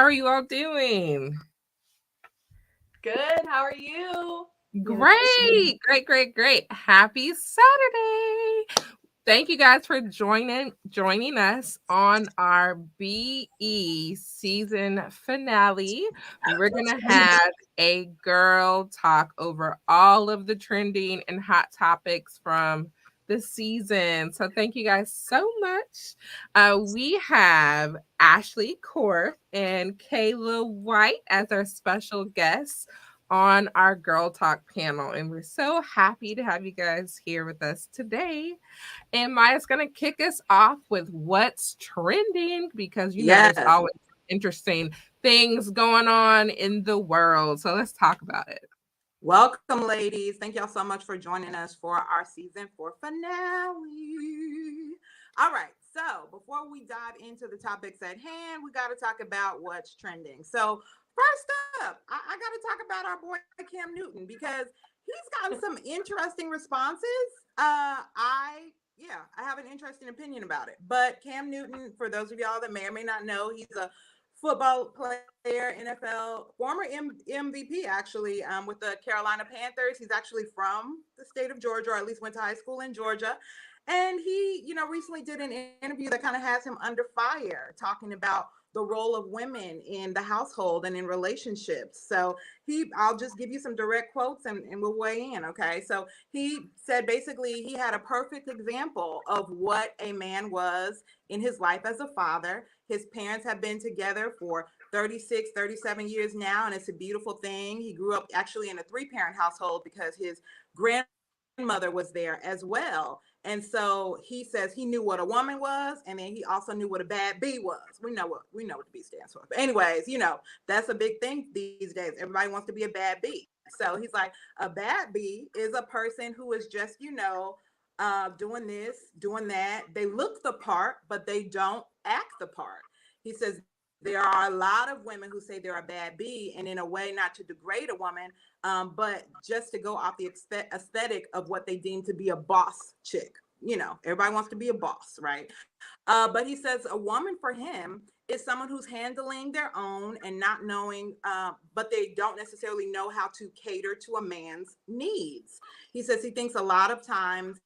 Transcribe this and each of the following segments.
How are you all doing? Good. How are you? Great. Happy Saturday. Thank you guys for joining us on our BE season finale. We're going to have a girl talk over all of the trending and hot topics from the season. So thank you guys so much. We have Ashley Korth and Kayla White as our special guests on our Girl Talk panel. And we're so happy to have you guys here with us today. And Maya's going to kick us off with what's trending because, there's Yes. always interesting things going on in the world. So let's talk about it. Welcome, ladies. Thank y'all so much for joining us for our season 4 finale. All right. So before we dive into the topics at hand, we got to talk about what's trending. So first up, I got to talk about our boy Cam Newton because he's gotten some interesting responses. I have an interesting opinion about it. But Cam Newton, for those of y'all that may or may not know, he's a football player, NFL, former MVP actually, with the Carolina Panthers. He's actually from the state of Georgia, or at least went to high school in Georgia. And he, recently did an interview that kind of has him under fire, talking about the role of women in the household and in relationships. So I'll just give you some direct quotes and we'll weigh in. Okay. So he said basically he had a perfect example of what a man was in his life as a father. His parents have been together for 36, 37 years now, and it's a beautiful thing. He grew up actually in a 3-parent household because his grandmother was there as well. And so he says he knew what a woman was, and then he also knew what a bad bee was. We know what the bee stands for. But anyways, that's a big thing these days. Everybody wants to be a bad bee. So he's like, a bad bee is a person who is just, doing this, doing that. They look the part, but they don't act the part. He says there are a lot of women who say they're a bad bee, and in a way, not to degrade a woman, but just to go off the aesthetic of what they deem to be a boss chick. Everybody wants to be a boss, right? But he says a woman for him is someone who's handling their own and not knowing, but they don't necessarily know how to cater to a man's needs. He says he thinks a lot of times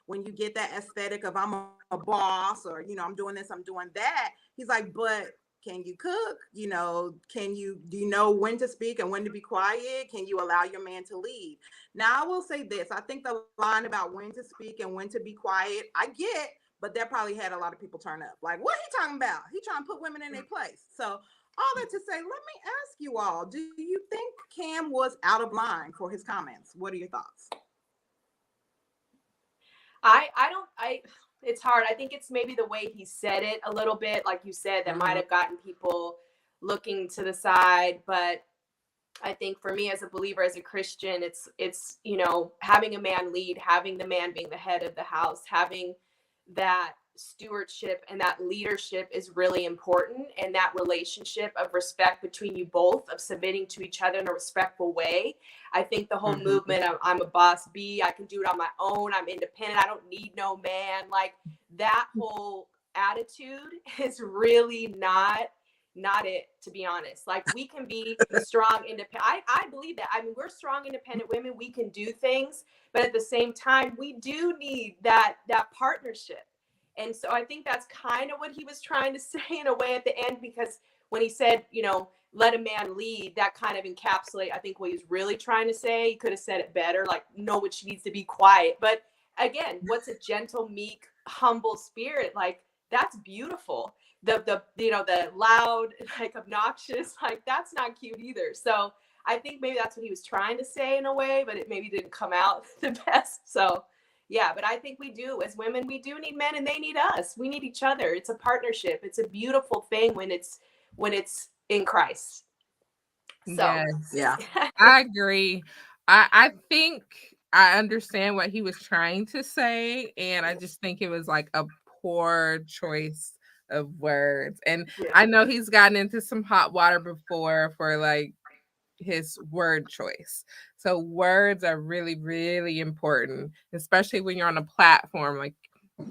when you get that aesthetic of I'm a boss, or, I'm doing this, I'm doing that. He's like, but can you cook? Do you know when to speak and when to be quiet? Can you allow your man to lead? Now, I will say this. I think the line about when to speak and when to be quiet, I get, but that probably had a lot of people turn up. Like, what he talking about? He trying to put women in their place. So all that to say, let me ask you all, do you think Cam was out of line for his comments? What are your thoughts? It's hard. I think it's maybe the way he said it a little bit, like you said, that might have gotten people looking to the side. But I think for me as a believer, as a Christian, it's having a man lead, having the man being the head of the house, having that stewardship and that leadership is really important, and that relationship of respect between you both, of submitting to each other in a respectful way. I think the whole movement of I'm a boss bee, I can do it on my own, I'm independent, I don't need no man, like that whole attitude is really not it, to be honest. Like, we can be strong independent. I believe that. I mean, we're strong independent women, we can do things, but at the same time we do need that partnership. And so I think that's kind of what he was trying to say in a way at the end, because when he said, let a man lead, that kind of encapsulate, I think, what he was really trying to say. He could have said it better, like, no, but she needs to be quiet. But again, what's a gentle, meek, humble spirit? Like, that's beautiful. The loud, like, obnoxious, like, that's not cute either. So I think maybe that's what he was trying to say in a way, but it maybe didn't come out the best. So yeah, but I think we do, as women, we do need men and they need us. We need each other. It's a partnership. It's a beautiful thing when it's in Christ. So yeah, I agree. I think I understand what he was trying to say, and I just think it was like a poor choice of words. And I know he's gotten into some hot water before for like his word choice. So words are really, really important, especially when you're on a platform. Like,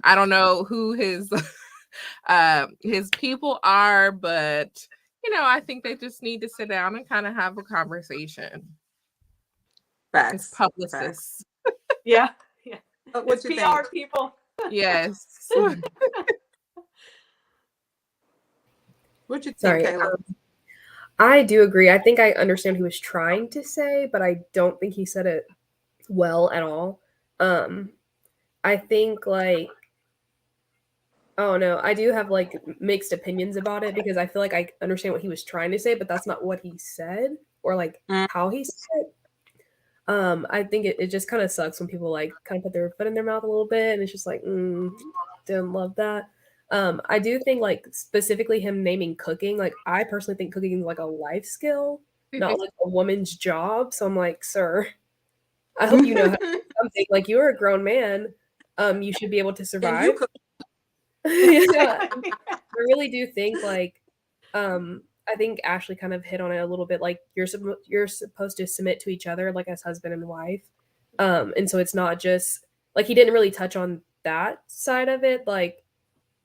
I don't know who his people are, but I think they just need to sit down and kind of have a conversation. It's Facts. Facts. publicists. Yeah. Yeah. It's What you think? PR people. Yes. What you think, Sorry. Kayla? I do agree. I think I understand what he was trying to say, but I don't think he said it well at all. Um, I think like oh no, I do have like mixed opinions about it because I feel like I understand what he was trying to say, but that's not what he said or like Mm. how he said it. I think it just kind of sucks when people like kind of put their foot in their mouth a little bit and it's just like, didn't love that. I do think like specifically him naming cooking, like I personally think cooking is like a life skill, not like a woman's job. So I'm like, sir, I hope you know how to do something. Like you're a grown man. You should be able to And you survive. could. Yeah, I really do think like I think Ashley kind of hit on it a little bit. Like you're supposed to submit to each other, like as husband and wife. And so it's not just like he didn't really touch on that side of it, like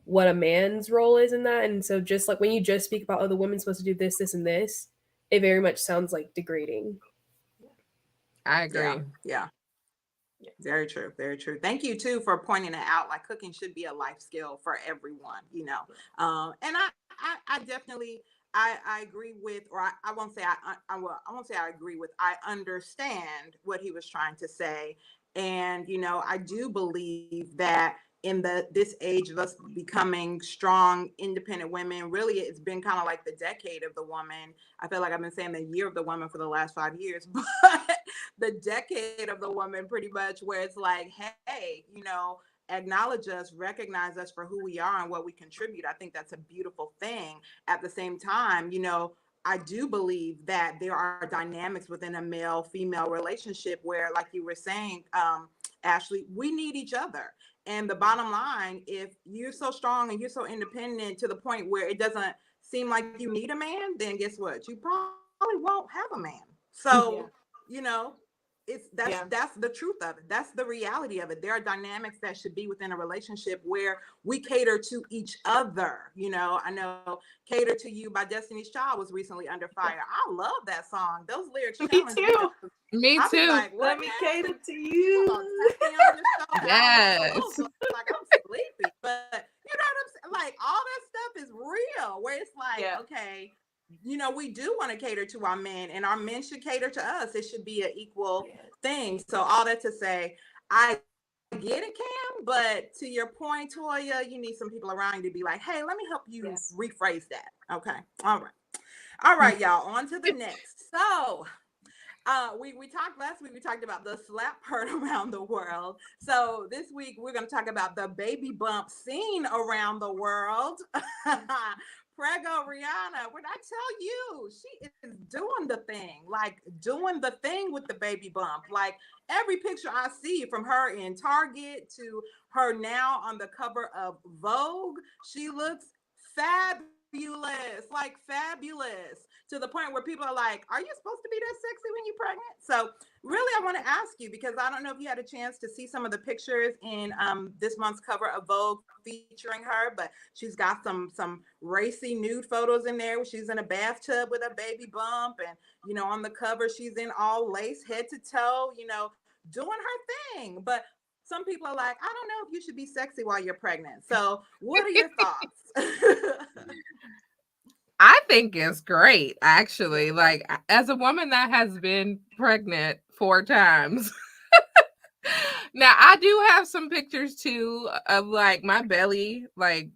what a man's role is in that. And so just like when you just speak about, oh, the woman's supposed to do this, this, and this, it very much sounds like degrading. I agree. Yeah. Very true. Very true. Thank you too for pointing it out. Like cooking should be a life skill for everyone, And I definitely I agree with, or I won't say I won't say I agree with. I understand what he was trying to say, and I do believe that in this age of us becoming strong, independent women, really it's been kind of like the decade of the woman. I feel like I've been saying the year of the woman for the last 5 years, but the decade of the woman pretty much where it's like, hey, acknowledge us, recognize us for who we are and what we contribute. I think that's a beautiful thing. At the same time, I do believe that there are dynamics within a male female relationship where, like you were saying, Ashley, we need each other. And the bottom line, if you're so strong and you're so independent to the point where it doesn't seem like you need a man, then guess what? You probably won't have a man. So, that's the truth of it. That's the reality of it. There are dynamics that should be within a relationship where we cater to each other. I know "Cater to You" by Destiny's Child was recently under fire. I love that song. Those lyrics Me challenge me. too. Me too. Like, Let me cater to you. Yes. Like I'm sleepy, but you know what I'm saying? Like all that stuff is real. Where it's like, okay, we do want to cater to our men, and our men should cater to us. It should be an equal thing. So all that to say, I get it, Cam, but to your point, Toya, you need some people around you to be like, hey, let me help you rephrase that. Okay. All right, y'all, on to the next. So we talked last week, we talked about the slap heard around the world. So this week we're going to talk about the baby bump seen around the world. Prego Rihanna, when I tell you, she is doing the thing with the baby bump. Like every picture I see from her in Target to her now on the cover of Vogue, she looks fabulous, like fabulous, to the point where people are like, are you supposed to be that sexy when you're pregnant? So really, I want to ask you, because I don't know if you had a chance to see some of the pictures in this month's cover of Vogue featuring her, but she's got some racy nude photos in there where she's in a bathtub with a baby bump, and on the cover she's in all lace head to toe, doing her thing. But some people are like, I don't know if you should be sexy while you're pregnant. So what are your thoughts? I think it's great, actually. Like, as a woman that has been pregnant 4 times. Now, I do have some pictures too of like my belly, like,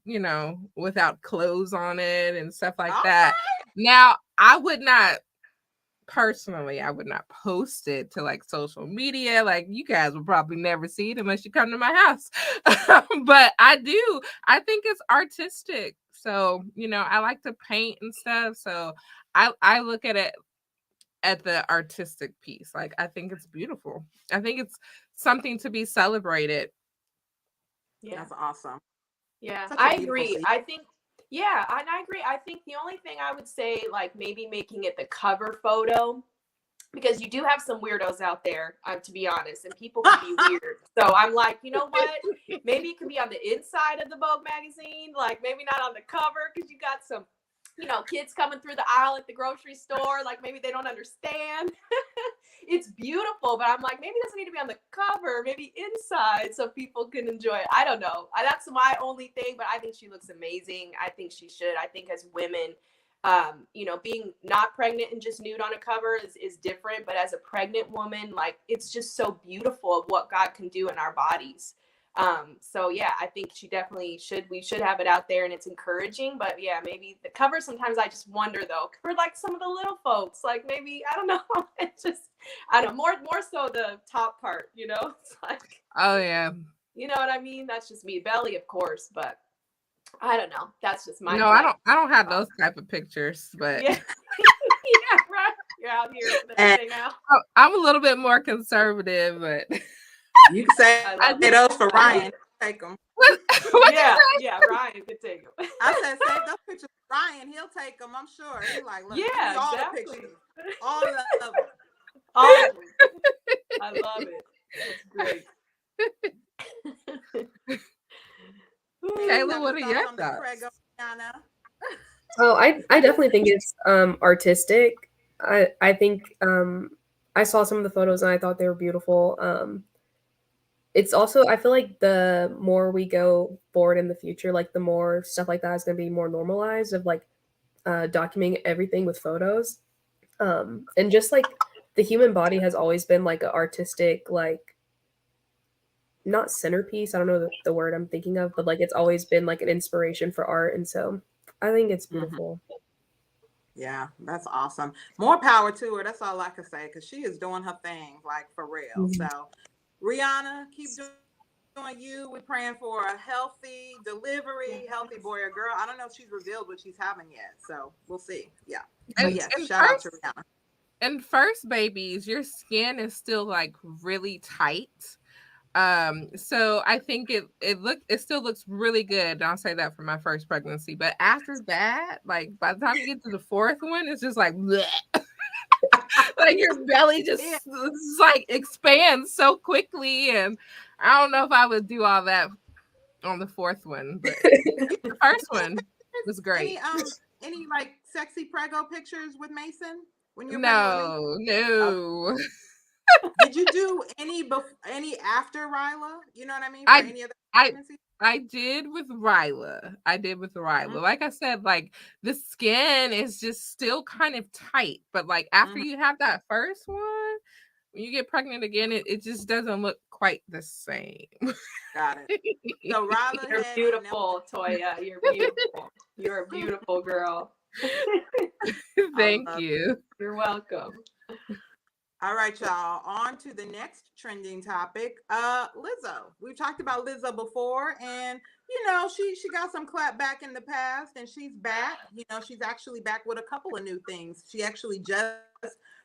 without clothes on it and stuff like that. Now, I would not post it to like social media. Like, you guys will probably never see it unless you come to my house. But I think it's artistic. So, I like to paint and stuff. So I look at it at the artistic piece. Like, I think it's beautiful. I think it's something to be celebrated. Yeah. That's awesome. Yeah, I agree. I think, and I agree. I think the only thing I would say, like maybe making it the cover photo, because you do have some weirdos out there, to be honest, and people can be weird. So I'm like, you know what? Maybe it could be on the inside of the Vogue magazine, like maybe not on the cover, because you got some kids coming through the aisle at the grocery store, like maybe they don't understand. It's beautiful, but I'm like, maybe it doesn't need to be on the cover, maybe inside so people can enjoy it. I don't know. That's my only thing, but I think she looks amazing. I think she should. I think as women, being not pregnant and just nude on a cover is different, but as a pregnant woman, like it's just so beautiful of what God can do in our bodies. So yeah, I think she definitely should. We should have it out there, and it's encouraging. But yeah, maybe the cover. Sometimes I just wonder though, for like some of the little folks, like maybe I don't know. It's just I don't know, more so the top part. It's like Oh yeah. you know what I mean. That's just me, belly, of course, but I don't know. That's just my No, I don't. I don't have those type of pictures, but yeah, yeah, right. You're out here with everything out. I'm a little bit more conservative, but You can say those for Ryan. Take them. Yeah, Ryan could take them. I said, save those pictures for Ryan. He'll take them, I'm sure. He's like, look, yeah, all exactly. the pictures. All of them. All of them. I love it. It's great. Kayla, what are your thoughts? Oh, I definitely think it's artistic. I think I saw some of the photos and I thought they were beautiful. It's also, I feel like the more we go forward in the future, like the more stuff like that is going to be more normalized of like documenting everything with photos. And just like the human body has always been like an artistic, like not centerpiece. I don't know the word I'm thinking of, but like it's always been like an inspiration for art. And so I think it's beautiful. Yeah, that's awesome. More power to her. That's all I can say, because she is doing her thing, like for real. So Rihanna, keep doing you. We're praying for a healthy delivery, healthy boy or girl. I don't know if she's revealed what she's having yet, so we'll see. Yeah. But yes, shout out to Rihanna. And first babies, your skin is still like really tight. So I think it still looks really good. And I'll say that for my first pregnancy. But after that, like by the time you get to the fourth one, it's just like bleh. Like your belly just like expands so quickly. And I don't know if I would do all that on the fourth one, but the first one was great. Any like sexy prego pictures with Mason when you're No. Did you do any after Ryla? You know what I mean? For any other pregnancy? I did with Ryla. Like I said, like the skin is just still kind of tight, but like after you have that first one, when you get pregnant again, it just doesn't look quite the same. Got it. So Ryla, you're beautiful, Toya. You're beautiful. You're a beautiful girl. Thank you. You're welcome. All right, y'all. On to the next trending topic. Lizzo. We've talked about Lizzo before, and she got some clap back in the past, and she's back. She's actually back with a couple of new things. She actually just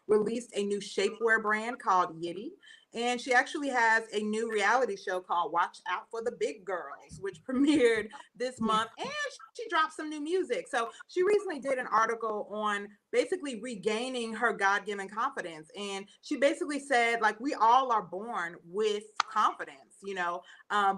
released a new shapewear brand called Yitty. And she actually has a new reality show called Watch Out for the Big Girls, which premiered this month. And she dropped some new music. So she recently did an article on basically regaining her God-given confidence. And she basically said, like, we all are born with confidence,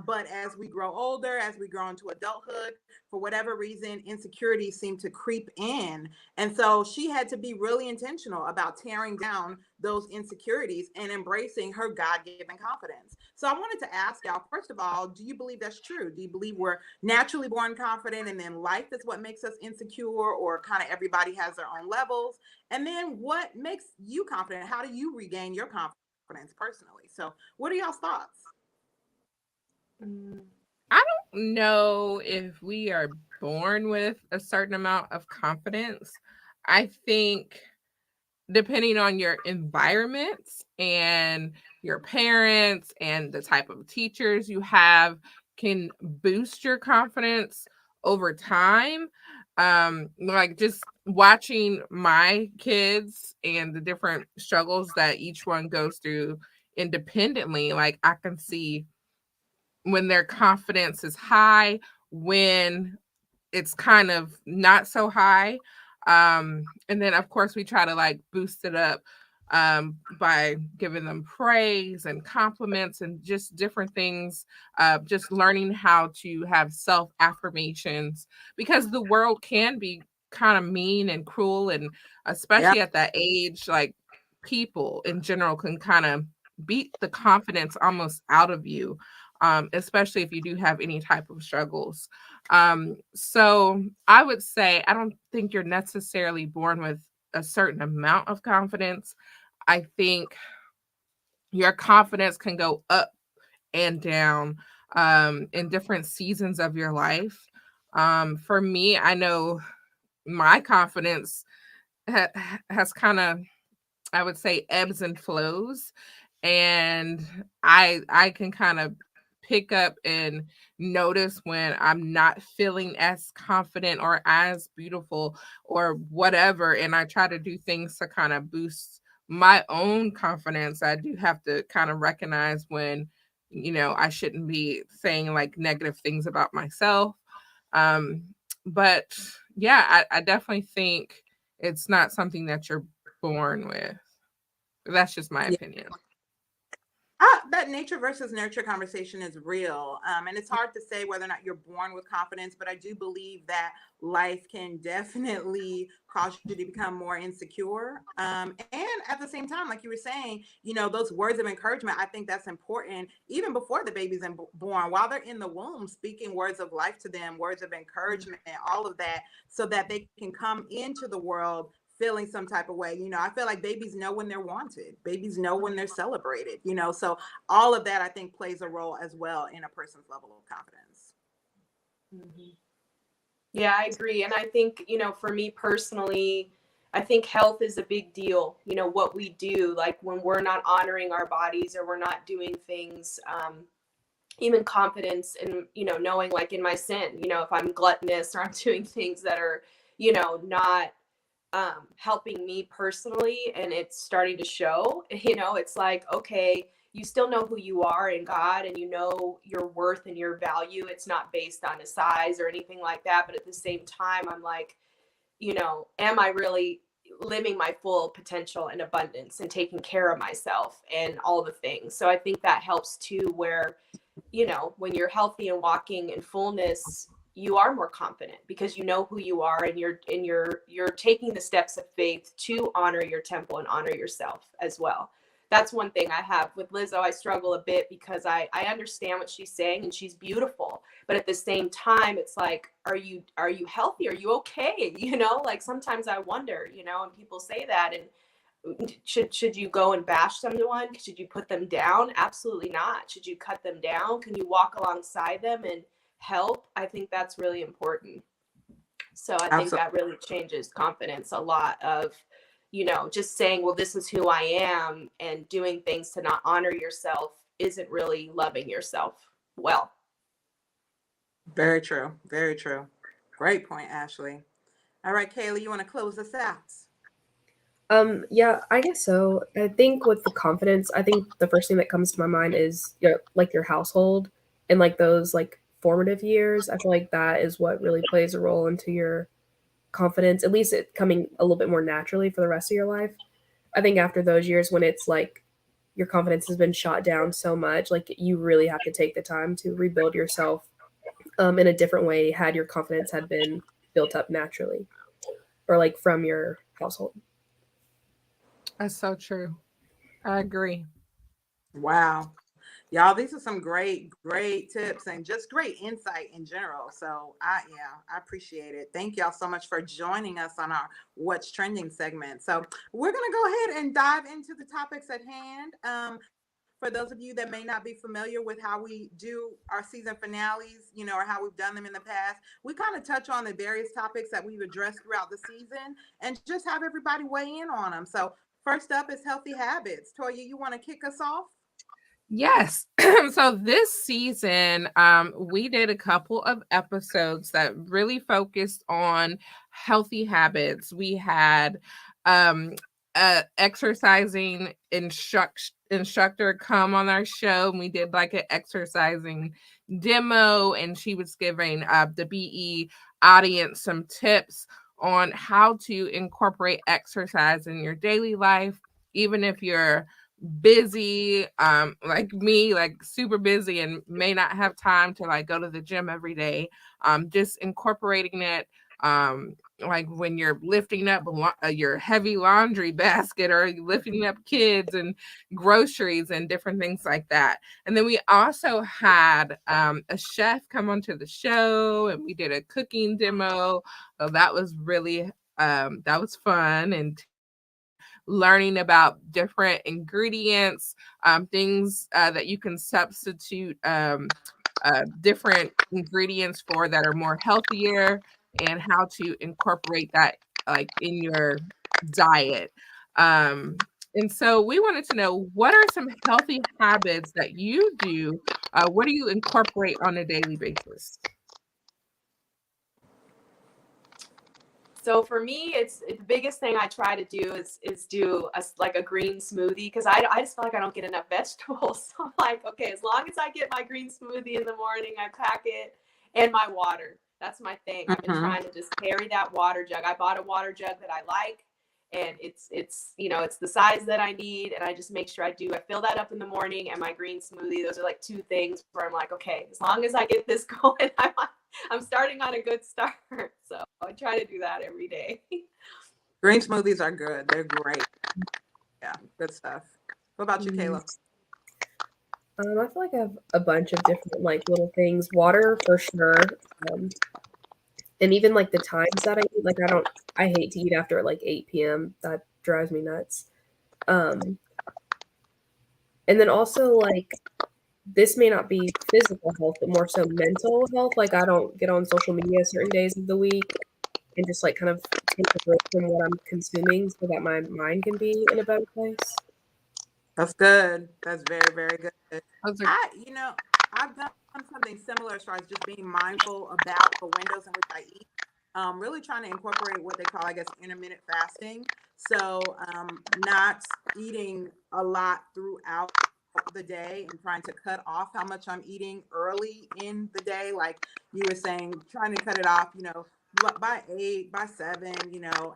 but as we grow older, as we grow into adulthood, for whatever reason, insecurities seem to creep in. And so she had to be really intentional about tearing down those insecurities and embracing her God-given confidence. So I wanted to ask y'all, first of all, do you believe that's true? Do you believe we're naturally born confident and then life is what makes us insecure, or kind of everybody has their own levels? And then what makes you confident? How do you regain your confidence personally? So what are y'all's thoughts? I don't know if we are born with a certain amount of confidence. I think depending on your environments and your parents and the type of teachers you have can boost your confidence over time. Like just watching my kids and the different struggles that each one goes through independently, like I can see when their confidence is high, when it's kind of not so high. And then of course we try to like boost it up by giving them praise and compliments and just different things, just learning how to have self affirmations, because the world can be kind of mean and cruel, and Yeah. especially at that age, like people in general can kind of beat the confidence almost out of you, especially if you do have any type of struggles. So I would say I don't think you're necessarily born with a certain amount of confidence. I think your confidence can go up and down in different seasons of your life. For me, I know my confidence has kind of, I would say, ebbs and flows, and I can kind of pick up and notice when I'm not feeling as confident or as beautiful or whatever, and I try to do things to kind of boost my own confidence. I do have to kind of recognize when, I shouldn't be saying like negative things about myself. Um, but yeah, I definitely think it's not something that you're born with. That's just my opinion. That nature versus nurture conversation is real. And it's hard to say whether or not you're born with confidence, but I do believe that life can definitely cause you to become more insecure. And at the same time, like you were saying, those words of encouragement, I think that's important even before the baby's born, while they're in the womb, speaking words of life to them, words of encouragement, all of that, so that they can come into the world feeling some type of way. I feel like babies know when they're wanted. Babies know when they're celebrated, so all of that I think plays a role as well in a person's level of confidence. Mhm. Yeah, I agree. And I think, for me personally, I think health is a big deal. What we do, like when we're not honoring our bodies or we're not doing things, even confidence and, knowing like in my sin, if I'm gluttonous or I'm doing things that are, not helping me personally and it's starting to show, it's like, okay, you still know who you are in God and you know your worth and your value. It's not based on a size or anything like that. But at the same time, I'm like, am I really living my full potential and abundance and taking care of myself and all the things? So I think that helps too, where when you're healthy and walking in fullness, you are more confident because you know who you are and you're taking the steps of faith to honor your temple and honor yourself as well. That's one thing I have with Lizzo. I struggle a bit because I understand what she's saying and she's beautiful, but at the same time, it's like, are you healthy? Are you okay? Like sometimes I wonder, and people say that, and should you go and bash someone? Should you put them down? Absolutely not. Should you cut them down? Can you walk alongside them and help? I think that's really important. So I think Absolutely. that really changes confidence a lot of, just saying, well, this is who I am, and doing things to not honor yourself isn't really loving yourself well. Very true. Very true. Great point, Ashley. All right, Kayla, you want to close us out? Yeah, I guess so. I think with the confidence, I think the first thing that comes to my mind is your household and like those like formative years. I feel like that is what really plays a role into your confidence, at least it coming a little bit more naturally for the rest of your life. I think after those years when it's like your confidence has been shot down so much, like you really have to take the time to rebuild yourself in a different way had your confidence had been built up naturally or like from your household. That's so true. I agree. Wow. Y'all, these are some great tips and just great insight in general. So I appreciate it. Thank y'all so much for joining us on our What's Trending segment. So we're gonna go ahead and dive into the topics at hand. For those of you that may not be familiar with how we do our season finales, or how we've done them in the past, we kind of touch on the various topics that we've addressed throughout the season and just have everybody weigh in on them. So first up is healthy habits. Toya, you want to kick us off? Yes. So this season, we did a couple of episodes that really focused on healthy habits. We had um exercising instructor come on our show, and we did like an exercising demo, and she was giving the BE audience some tips on how to incorporate exercise in your daily life, even if you're busy, like me, like super busy and may not have time to like go to the gym every day. Just incorporating it like when you're lifting up your heavy laundry basket, or lifting up kids and groceries and different things like that. And then we also had a chef come onto the show, and we did a cooking demo. So that was really that was fun, and learning about different ingredients, things that you can substitute different ingredients for that are more healthier, and how to incorporate that like in your diet. And so we wanted to know, what are some healthy habits that you do? What do you incorporate on a daily basis? So for me, it's the biggest thing I try to do is do like a green smoothie, because I just feel like I don't get enough vegetables. So I'm like, okay, as long as I get my green smoothie in the morning, I pack it, and my water. That's my thing. I've been Mhm. trying to just carry that water jug. I bought a water jug that I like, and it's it's the size that I need, and I just make sure I fill that up in the morning, and my green smoothie. Those are like two things where I'm like, okay, as long as I get this going, I'm starting on a good start. So I try to do that every day. Green smoothies are good. They're great. Yeah, good stuff. What about you, Mm. Kayla? I feel like I have a bunch of different like little things. Water for sure. Um, and even like the times that I eat, like I hate to eat after like 8 p.m. That drives me nuts. Um, and then also like this may not be physical health, but more so mental health. Like I don't get on social media certain days of the week and just like kind of take a break from what I'm consuming so that my mind can be in a better place. That's good. That's very, very good. Those are I've done something similar as far as just being mindful about the windows in which I eat. Really trying to incorporate what they call, I guess, intermittent fasting. So, not eating a lot throughout the day and trying to cut off how much I'm eating early in the day. Like you were saying, trying to cut it off, by 8, by 7,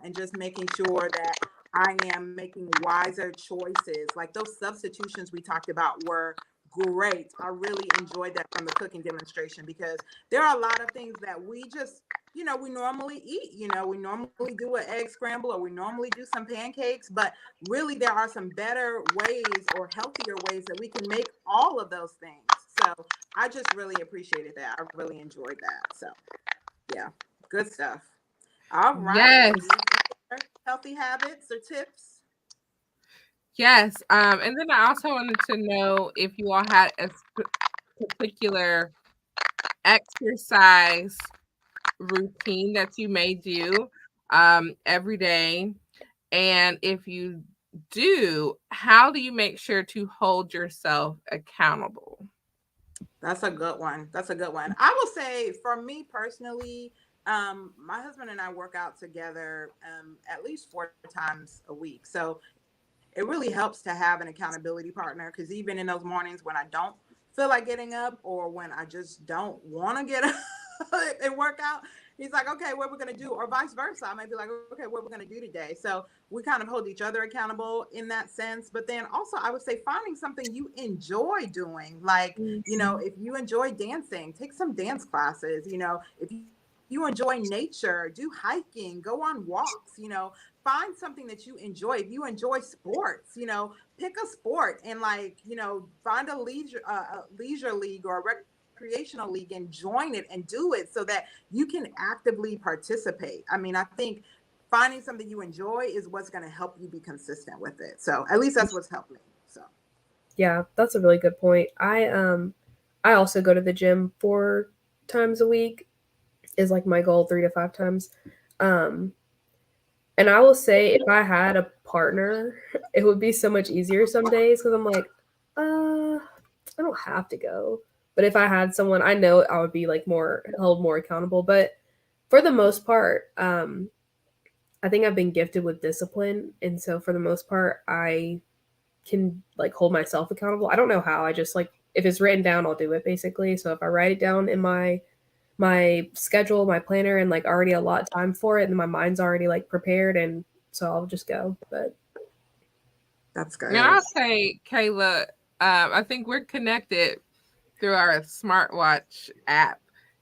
and just making sure that I am making wiser choices. Like those substitutions we talked about were great. I really enjoyed that from the cooking demonstration, because there are a lot of things that we just, we normally eat. We normally do an egg scramble, or we normally do some pancakes, but really there are some better ways or healthier ways that we can make all of those things. So I just really appreciated that. I really enjoyed that. So yeah, good stuff. All right, yes. ladies. Any other healthy habits or tips? Yes. And then I also wanted to know if you all had a particular exercise routine that you may do every day. And if you do, how do you make sure to hold yourself accountable? That's a good one. That's a good one. I will say for me personally, my husband and I work out together at least 4 times a week. So it really helps to have an accountability partner, because even in those mornings when I don't feel like getting up, or when I just don't want to get up and work out, he's like, okay, what we're going to do, or vice versa. I might be like, okay, what we're going to do today. So we kind of hold each other accountable in that sense. But then also, I would say finding something you enjoy doing. Like, Mhm. if you enjoy dancing, take some dance classes. If you enjoy nature, do hiking, go on walks, find something that you enjoy. If you enjoy sports, pick a sport, and like, find a leisure league or a recreational league and join it and do it, so that you can actively participate. I mean, I think finding something you enjoy is what's going to help you be consistent with it. So at least that's what's helped me. So Yeah, that's a really good point. I also go to the gym 4 times a week is like my goal, 3 to 5 times. Um and I will say if I had a partner, it would be so much easier some days because I'm like, I don't have to go. But if I had someone, I know I would be like more held more accountable. But for the most part, I think I've been gifted with discipline, and so for the most part, I can like hold myself accountable. I don't know how. I just like if it's written down, I'll do it basically. So if I write it down in my schedule, my planner, and like already a lot of time for it, and my mind's already like prepared, and so I'll just go. But that's And good. I'll say, Kayla, I think we're connected through our smartwatch app.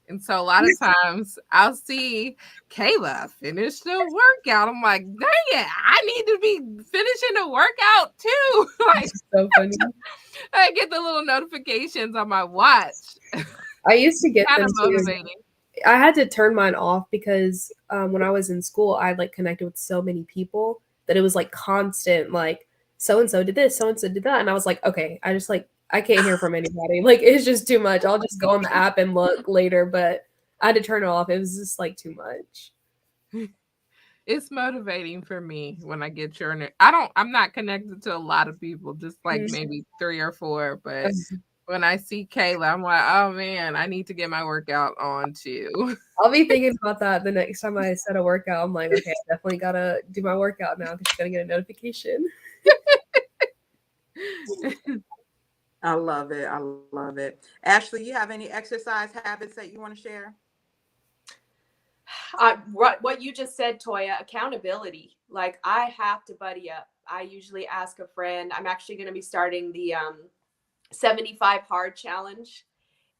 And so a lot of times I'll see Kayla finish the workout. I'm like, dang it, I need to be finishing the workout too. Like, It's so funny. I get the little notifications on my watch. I used to get Kind them of too. motivating. I had to turn mine off because when I was in school, I like connected with so many people that it was like constant, like so and so did this, so and so did that, and I was like, okay, I just like I can't hear from anybody. Like it's just too much. I'll just go on the app and look later, but I had to turn it off. It was just like too much. It's motivating for me when I get your. I'm not connected to a lot of people, just like Mhm. maybe 3 or 4. But when I see Kayla, I'm like, oh man, I need to get my workout on too. I'll be thinking about that the next time I set a workout. I'm like, okay, I definitely gotta do my workout now because she's gonna get a notification. I love it. I love it. Ashley, you have any exercise habits that you want to share? What you just said, Toya, accountability. Like I have to buddy up. I usually ask a friend. I'm actually going to be starting the 75 hard challenge,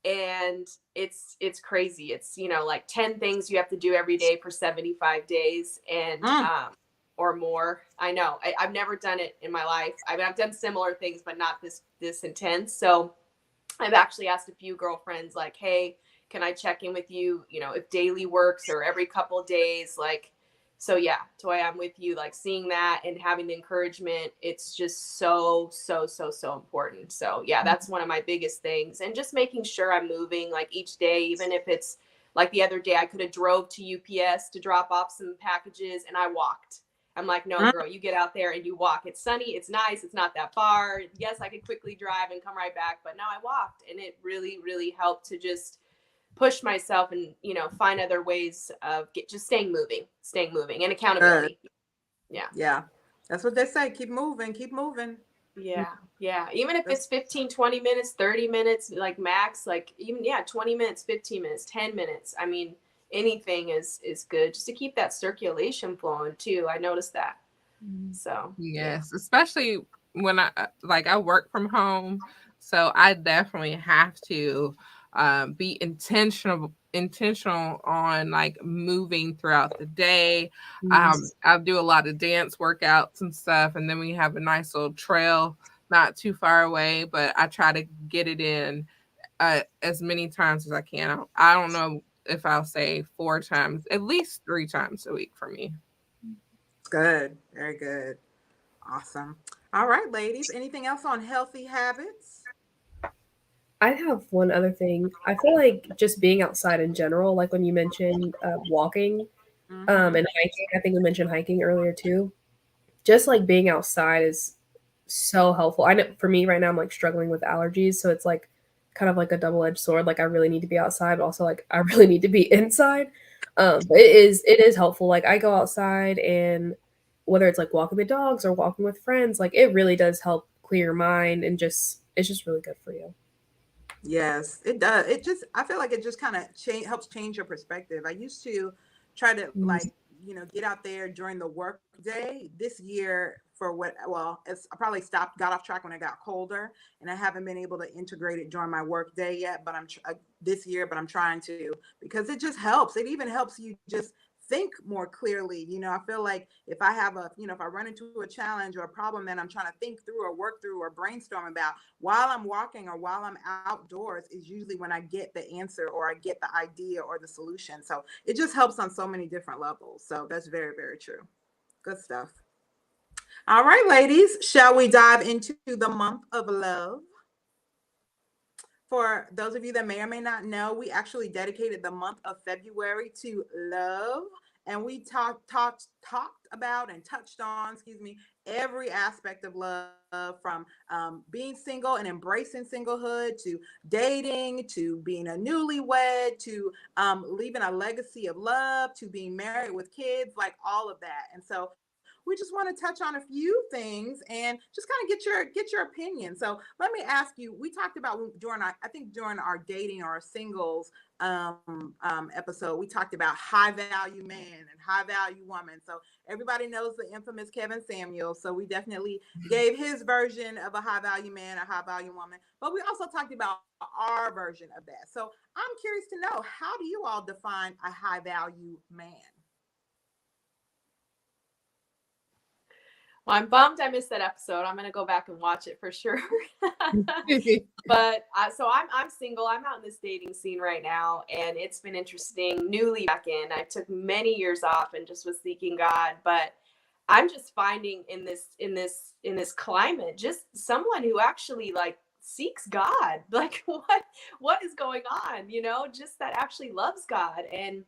and it's crazy. It's like 10 things you have to do every day for 75 days, and Mm, or more. I know I've never done it in my life. I mean, I've done similar things, but not this intense. So I've actually asked a few girlfriends, like, hey, can I check in with you, if daily works or every couple of days? Like, so yeah, Toy, I'm with you. Like seeing that and having the encouragement, it's just so, so, so, so important. So yeah, that's one of my biggest things. And just making sure I'm moving like each day, even if it's like the other day, I could have drove to UPS to drop off some packages and I walked. I'm like, no, mm, girl, you get out there and you walk. It's sunny. It's nice. It's not that far. Yes, I could quickly drive and come right back, but no, I walked, and it really, really helped to just push myself and find other ways of just staying moving, and good. accountability. Yeah, Yeah. That's what they say. Keep moving. Keep moving. yeah, yeah. Even if That's it's 15, 20 minutes, 30 minutes, like max, like even 20 minutes, 15 minutes, 10 minutes. I mean, anything is good just to keep that circulation flowing too. I noticed that. So yeah. Yes, especially when I work from home, so I definitely have to be intentional on like moving throughout the day. I'll do a lot of dance workouts and stuff, and then we have a nice little trail not too far away, but I try to get it in as many times as I can. I don't know if I'll say 4 times, at least 3 times a week for me. good. Very good. Awesome. All right, ladies. Anything else on healthy habits? I have one other thing. I feel like just being outside in general, like when you mentioned walking Mm-hmm. and hiking, I think we mentioned hiking earlier too. Just like being outside is so helpful. I know for me right now, I'm like struggling with allergies, so it's like kind of like a double-edged sword. Like I really need to be outside, but also like I really need to be inside. But it is helpful. Like I go outside and whether it's like walking the dogs or walking with friends, like it really does help clear your mind and just it's just really good for you. Yes, it does. It just, I feel like it just kind of helps change your perspective. I used to try to Mm. get out there during the work day. This year, for what, well, I probably got off track when it got colder, and I haven't been able to integrate it during my work day yet. But this year, but I'm trying to, because it just helps. It even helps you just think more clearly. I feel like if I have if I run into a challenge or a problem that I'm trying to think through or work through or brainstorm about while I'm walking or while I'm outdoors, is usually when I get the answer or I get the idea or the solution. So it just helps on so many different levels. So that's very, very true. Good stuff. All right, ladies, shall we dive into the month of love? For those of you that may or may not know, we actually dedicated the month of February to love. And we talked about and touched on, excuse me, every aspect of love, from being single and embracing singlehood, to dating, to being a newlywed, to leaving a legacy of love, to being married with kids, like all of that. And so we just want to touch on a few things and just kind of get your opinion. So let me ask you, we talked about during our, I think during our dating or our singles episode, we talked about high value man and high value woman. So everybody knows the infamous Kevin Samuel. So we definitely gave his version of a high value man, a high value woman. But we also talked about our version of that. So I'm curious to know, how do you all define a high value man? Well, I'm bummed I missed that episode. I'm gonna go back and watch it for sure. But so I'm single. I'm out in this dating scene right now, and it's been interesting. Newly back in. I took many years off and just was seeking God, but I'm just finding in this climate just someone who actually like seeks God. Like what is going on? Just that actually loves God and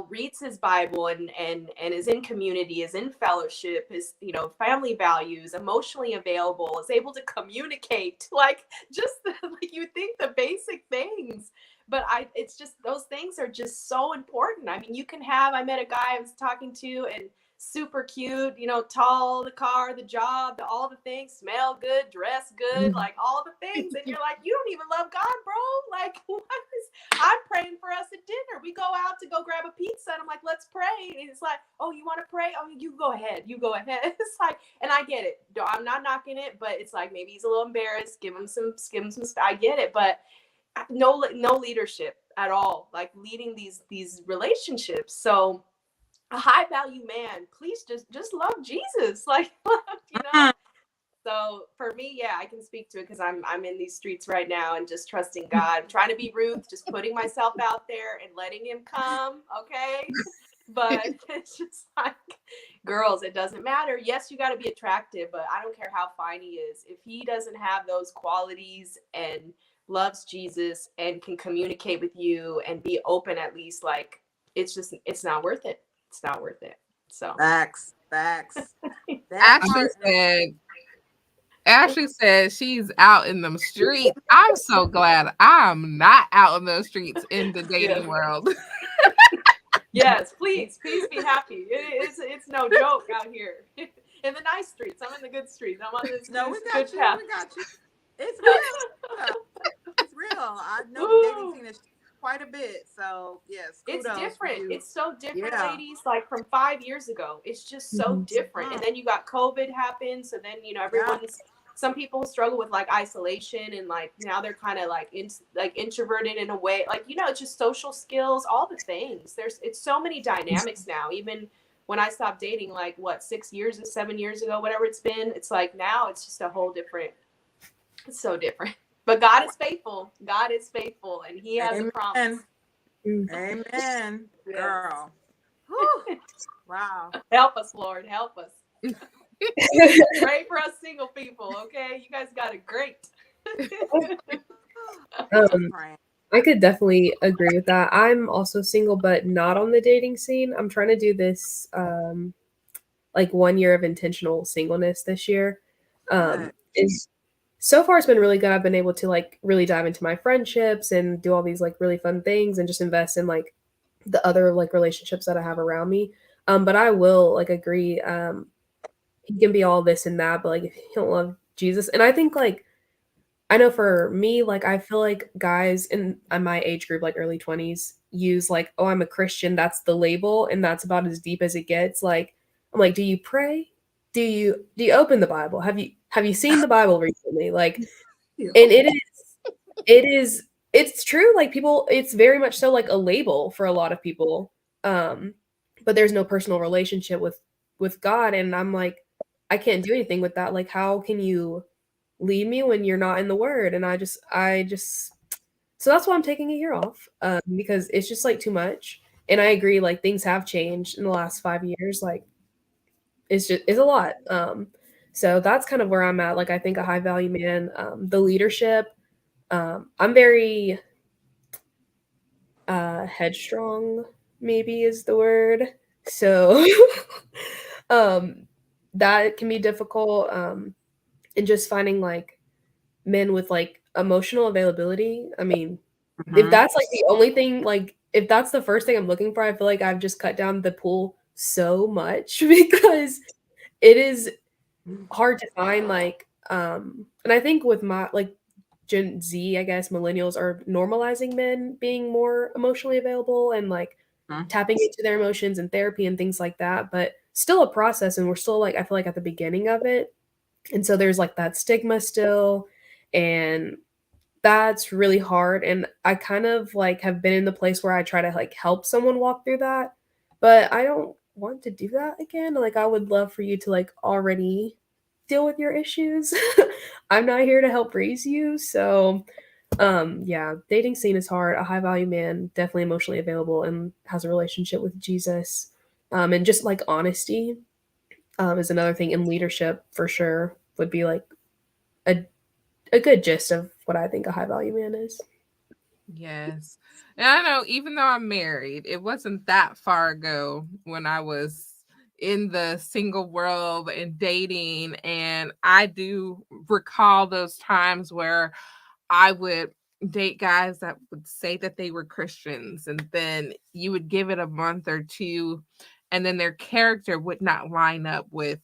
reads his Bible and is in community, is in fellowship, is family values, emotionally available, is able to communicate, like just like you think the basic things. But it's just those things are just so important. I mean, I met a guy I was talking to and super cute, tall, the car, the job, all the things, smell good, dress good, like all the things. And you're like, you don't even love God, bro. Like, what is, I'm praying for us at dinner. We go out to go grab a pizza and I'm like, let's pray. And it's like, oh, you want to pray? Oh, you go ahead. You go ahead. It's like, and I get it. I'm not knocking it, but it's like, maybe he's a little embarrassed. Give him some, I get it. But no leadership at all, like leading these relationships. So a high value man, please just love Jesus, like So for me, yeah, I can speak to it because I'm in these streets right now and just trusting God. I'm trying to be Ruth, just putting myself out there and letting him come, okay? But it's just like, girls, it doesn't matter. Yes, you got to be attractive, but I don't care how fine he is. If he doesn't have those qualities and loves Jesus and can communicate with you and be open at least, like it's not worth it. It's not worth it. So Facts. That Ashley part. said, Ashley said she's out in them streets. I'm so glad I'm not out in those streets in the dating world. yes, please be happy. It's no joke out here in the nice streets. I'm in the good streets. I'm on this No, we good got you. path. We got you. It's real. It's real. I know the dating scene is quite a bit. So yes, It's kudos different. for you. It's so different, Yeah. ladies. Like from 5 years ago, it's just so different. And then you got COVID happen. So then some people struggle with like isolation and like now they're kind of like introverted in a way. Like it's just social skills, all the things. It's so many dynamics now. Even when I stopped dating, like 7 years ago, whatever it's been. It's like now it's just a whole different. It's so different. But God is faithful. God is faithful, and He has a promise. Amen. Girl. Whew. Wow. Help us, Lord. Help us. Pray for us single people, okay? You guys got it great. I could definitely agree with that. I'm also single, but not on the dating scene. I'm trying to do this like 1 year of intentional singleness this year. Is so far it's been really good. I've been able to like really dive into my friendships and do all these like really fun things and just invest in like the other like relationships that I have around me. But I will like agree. He can be all this and that, but like if you don't love Jesus, and I think like I know for me, like I feel like guys in my age group, like early 20s, use like, oh, I'm a Christian, that's the label, and that's about as deep as it gets. Like, I'm like, do you pray? Do you open the Bible? Have you seen the Bible recently? Like, and it's true, like people, it's very much so like a label for a lot of people. But there's no personal relationship with God, and I'm like, I can't do anything with that. Like, how can you lead me when you're not in the word? And I just so that's why I'm taking a year off, because it's just like too much. And I agree, like things have changed in the last 5 years. Like it's a lot. So that's kind of where I'm at. Like I think a high value man, the leadership. I'm very headstrong, maybe is the word. So that can be difficult. And just finding like men with like emotional availability. I mean, if that's like the only thing, like if that's the first thing I'm looking for, I feel like I've just cut down the pool so much because it is hard to find like and I think with my like Gen Z, I guess millennials are normalizing men being more emotionally available and like tapping into their emotions and therapy and things like that, but still a process and we're still like I feel like at the beginning of it. And so there's like that stigma still and that's really hard and I kind of like have been in the place where I try to like help someone walk through that, but I don't want to do that again. Like I would love for you to like already deal with your issues. I'm not here to help raise you. So yeah, dating scene is hard. A high value man, definitely emotionally available and has a relationship with Jesus. And just like honesty is another thing in leadership for sure would be like a a good gist of what I think a high value man is. Yes. And I know even though I'm married, it wasn't that far ago when I was in the single world and dating. And I do recall those times where I would date guys that would say that they were Christians, and then you would give it a month or two, and then their character would not line up with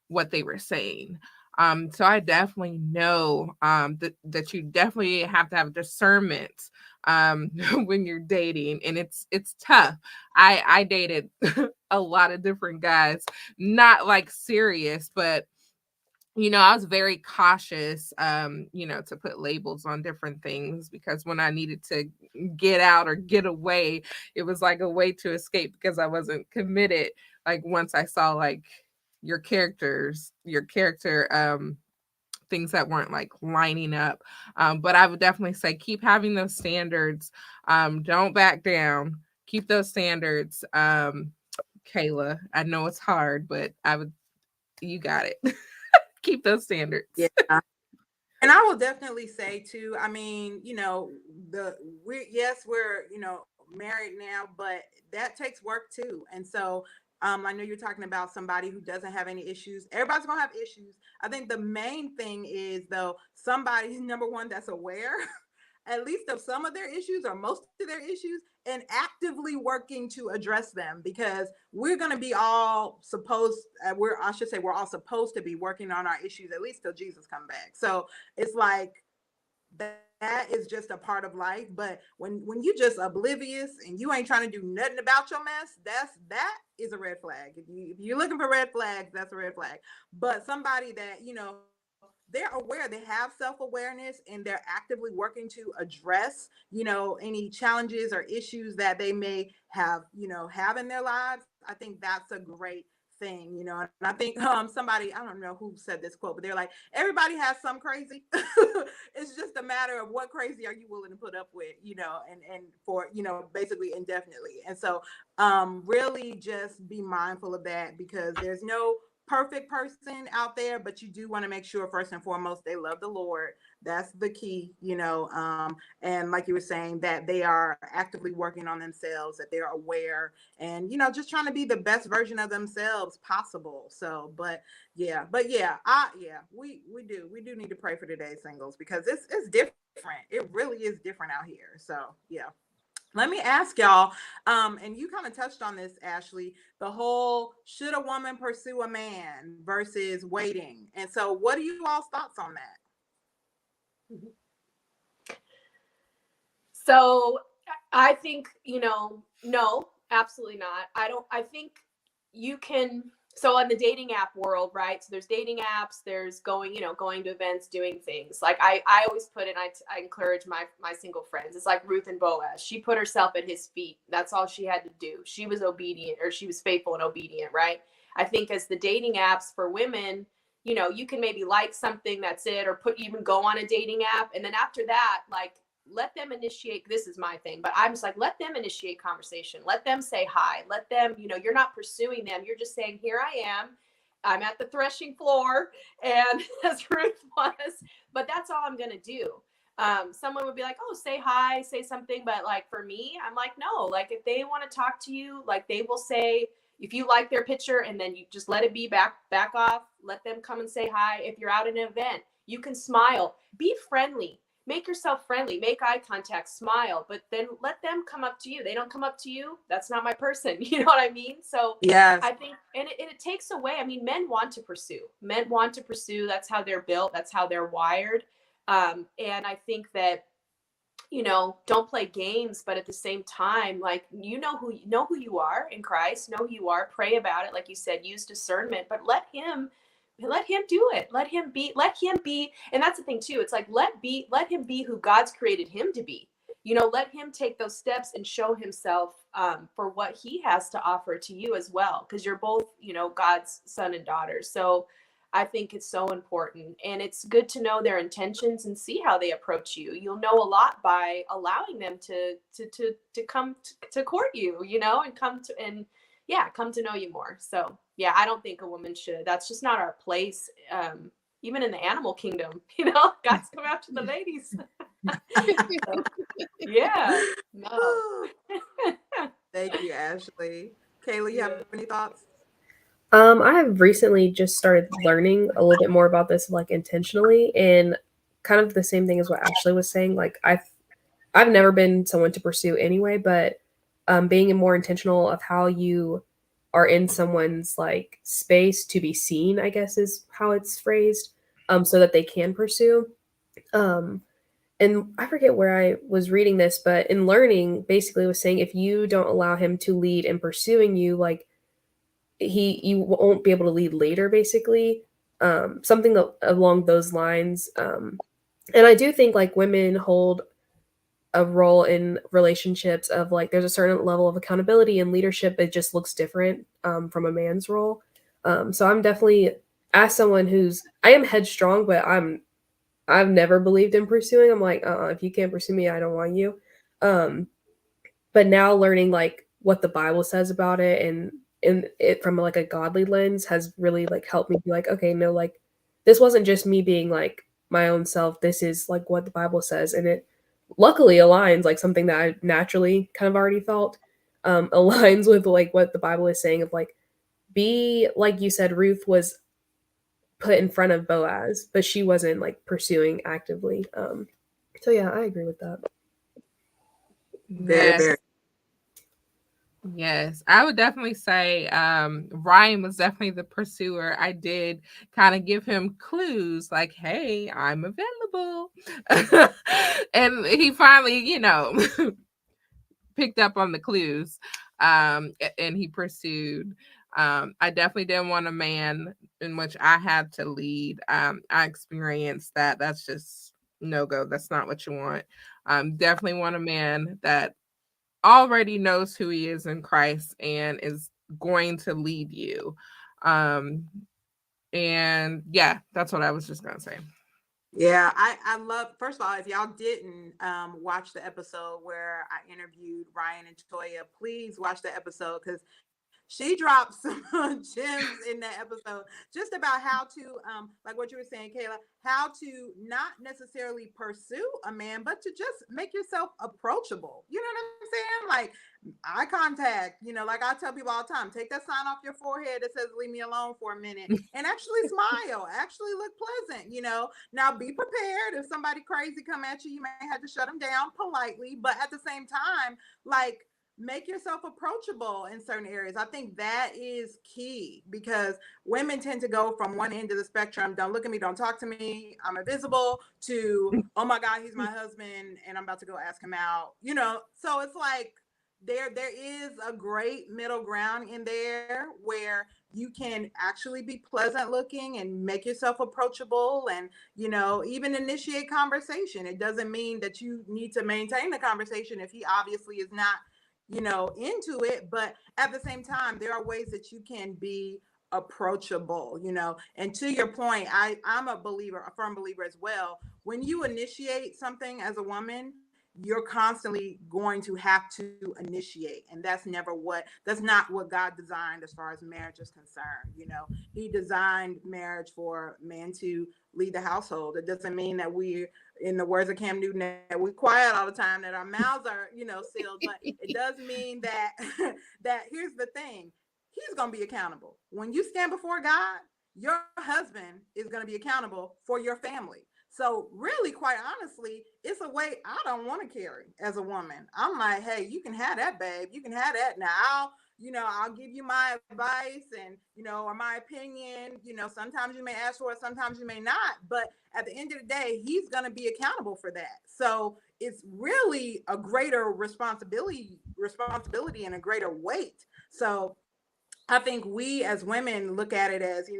what they were saying. So I definitely know that you definitely have to have discernment when you're dating, and it's tough. I dated a lot of different guys, not like serious, but I was very cautious, to put labels on different things because when I needed to get out or get away, it was like a way to escape because I wasn't committed. Like once I saw like your character, things that weren't like lining up. But I would definitely say keep having those standards. Don't back down. Keep those standards. Kayla, I know it's hard, but you got it. Keep those standards. Yeah. And I will definitely say too, I mean, we're, married now, but that takes work too. And so I know you're talking about somebody who doesn't have any issues. Everybody's gonna have issues. I think the main thing is though, somebody number one that's aware at least of some of their issues or most of their issues and actively working to address them because we're going to be all supposed I should say we're all supposed to be working on our issues at least till Jesus come back. So it's like that is just a part of life. But when you just oblivious and you ain't trying to do nothing about your mess, that is a red flag. If you're looking for red flags, that's a red flag. But somebody that they're aware, they have self-awareness, and they're actively working to address any challenges or issues that they may have in their lives. I think that's a great thing. And I think somebody, I don't know who said this quote, but they're like, everybody has some crazy. It's just a matter of what crazy are you willing to put up with, and for basically indefinitely. And so really just be mindful of that because there's no perfect person out there, but you do want to make sure first and foremost they love the Lord. That's the key, and like you were saying, that they are actively working on themselves, that they're aware, and just trying to be the best version of themselves possible. So, we do need to pray for today's singles because it's different. It really is different out here. So yeah. Let me ask y'all, and you kind of touched on this, Ashley, the whole should a woman pursue a man versus waiting. And so what are you all's thoughts on that? So I think, no, absolutely not. I think you can, so in the dating app world, right? So there's dating apps, there's going to events, doing things. Like I always put it, I encourage my single friends. It's like Ruth and Boaz. She put herself at his feet. That's all she had to do. She was obedient, or she was faithful and obedient, right? I think as the dating apps for women, you can maybe like something, that's it, or even go on a dating app. And then after that, like, let them initiate. This is my thing, but I'm just like, let them initiate conversation. Let them say hi. Let them, you're not pursuing them. You're just saying, here I am. I'm at the threshing floor. And as Ruth was, but that's all I'm going to do. Someone would be like, oh, say hi, say something. But like, for me, I'm like, no, like if they want to talk to you, like they will say, if you like their picture, and then you just let it be, back off, let them come and say hi. If you're out at an event, you can smile, be friendly. make yourself friendly, make eye contact, smile, but then let them come up to you. They don't come up to you, that's not my person. You know what I mean? So Yes. I think, and it takes away, I mean, men want to pursue. Men want to pursue. That's how they're built. That's how they're wired. And I think that, you know, don't play games, but at the same time, like, know who you are in Christ, know who you are, pray about it, like you said, use discernment, but let him do it. Let him be. And that's the thing too. It's like, let him be who God's created him to be. You know, let him take those steps and show himself for what he has to offer to you as well. Because you're both, you know, God's son and daughter. So I think it's so important. And it's good to know their intentions and see how they approach you. You'll know a lot by allowing them to come to court you, you know, and come to know you more. So yeah, I don't think a woman should. That's just not our place. Even in the animal kingdom, you know, guys come after the ladies. So, yeah, no. Thank you, Ashley. Kayla, you have Yeah. any thoughts? I have recently just started learning a little bit more about this, like intentionally, and kind of the same thing as what Ashley was saying. Like I've never been someone to pursue anyway, but being more intentional of how you are in someone's like space to be seen, I guess is how it's phrased, so that they can pursue. Um, and I forget where I was reading this, but in learning, basically was saying if you don't allow him to lead in pursuing you, like you won't be able to lead later, basically, something along those lines. And I do think like women hold a role in relationships of like there's a certain level of accountability and leadership. It just looks different from a man's role. So I'm definitely, as someone who's, I am headstrong, but I've never believed in pursuing. I'm like, if you can't pursue me, I don't want you. Um, but now learning like what the Bible says about it and it from like a godly lens has really like helped me be like, okay, no, like this wasn't just me being like my own self. This is like what the Bible says, and it luckily aligns like something that I naturally kind of already felt aligns with like what the Bible is saying of like be like you said, Ruth was put in front of Boaz, but she wasn't like pursuing actively. So yeah, I agree with that. Very, Yes. very. Yes, I would definitely say Ryan was definitely the pursuer. I did kind of give him clues like, hey, I'm available. And he finally, you know, picked up on the clues and he pursued. I definitely didn't want a man in which I had to lead. I experienced that. That's just no go. That's not what you want. Definitely want a man that already knows who he is in Christ and is going to lead you. And yeah, that's what I was just gonna say. Yeah, I love, first of all, if y'all didn't watch the episode where I interviewed Ryan and Toya, please watch the episode because she dropped some gems in that episode just about how to like what you were saying, Kayla, how to not necessarily pursue a man, but to just make yourself approachable. You know what I'm saying? Like eye contact, you know, like I tell people all the time, take that sign off your forehead that says leave me alone for a minute and actually smile, actually look pleasant, you know. Now be prepared if somebody crazy come at you, you may have to shut them down politely, but at the same time, like make yourself approachable in certain areas. I think that is key because women tend to go from one end of the spectrum, don't look at me, don't talk to me, I'm invisible, to oh my God, he's my husband and I'm about to go ask him out. You know, so it's like there is a great middle ground in there where you can actually be pleasant looking and make yourself approachable and, you know, even initiate conversation. It doesn't mean that you need to maintain the conversation if he obviously is not, you know, into it, but at the same time there are ways that you can be approachable, you know. And to your point, I'm a believer, a firm believer as well, when you initiate something as a woman, you're constantly going to have to initiate, and that's not what God designed as far as marriage is concerned. You know, he designed marriage for men to lead the household. It doesn't mean that we, in the words of Cam Newton, that we're quiet all the time, that our mouths are, you know, sealed, but it does mean that that here's the thing, he's going to be accountable when you stand before God. Your husband is going to be accountable for your family. So really, quite honestly, it's a weight I don't want to carry as a woman. I'm like, hey, you can have that, babe. You can have that. Now I'll give you my advice and, or my opinion. Sometimes you may ask for it, sometimes you may not. But at the end of the day, he's going to be accountable for that. So it's really a greater responsibility and a greater weight. So I think we as women look at it as,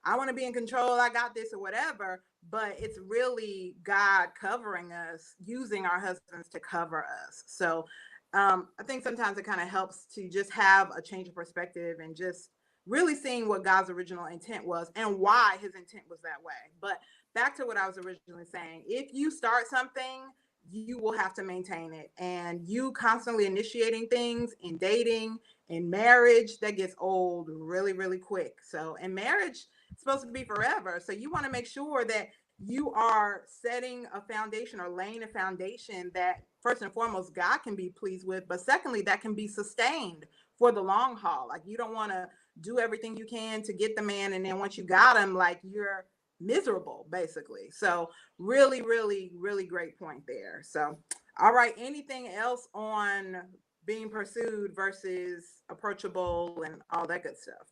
I want to be in control, I got this or whatever, but it's really God covering us, using our husbands to cover us. So I think sometimes it kind of helps to just have a change of perspective and just really seeing what God's original intent was and why his intent was that way. But back to what I was originally saying, if you start something, you will have to maintain it. And you constantly initiating things in dating, in marriage, that gets old really, really quick. So, in marriage, it's supposed to be forever. So, you want to make sure that you are setting a foundation or laying a foundation that, first and foremost, God can be pleased with, but secondly, that can be sustained for the long haul. Like, you don't want to do everything you can to get the man, and then once you got him, like, you're miserable, basically. So, really, really, really great point there. So, all right, anything else on being pursued versus approachable and all that good stuff?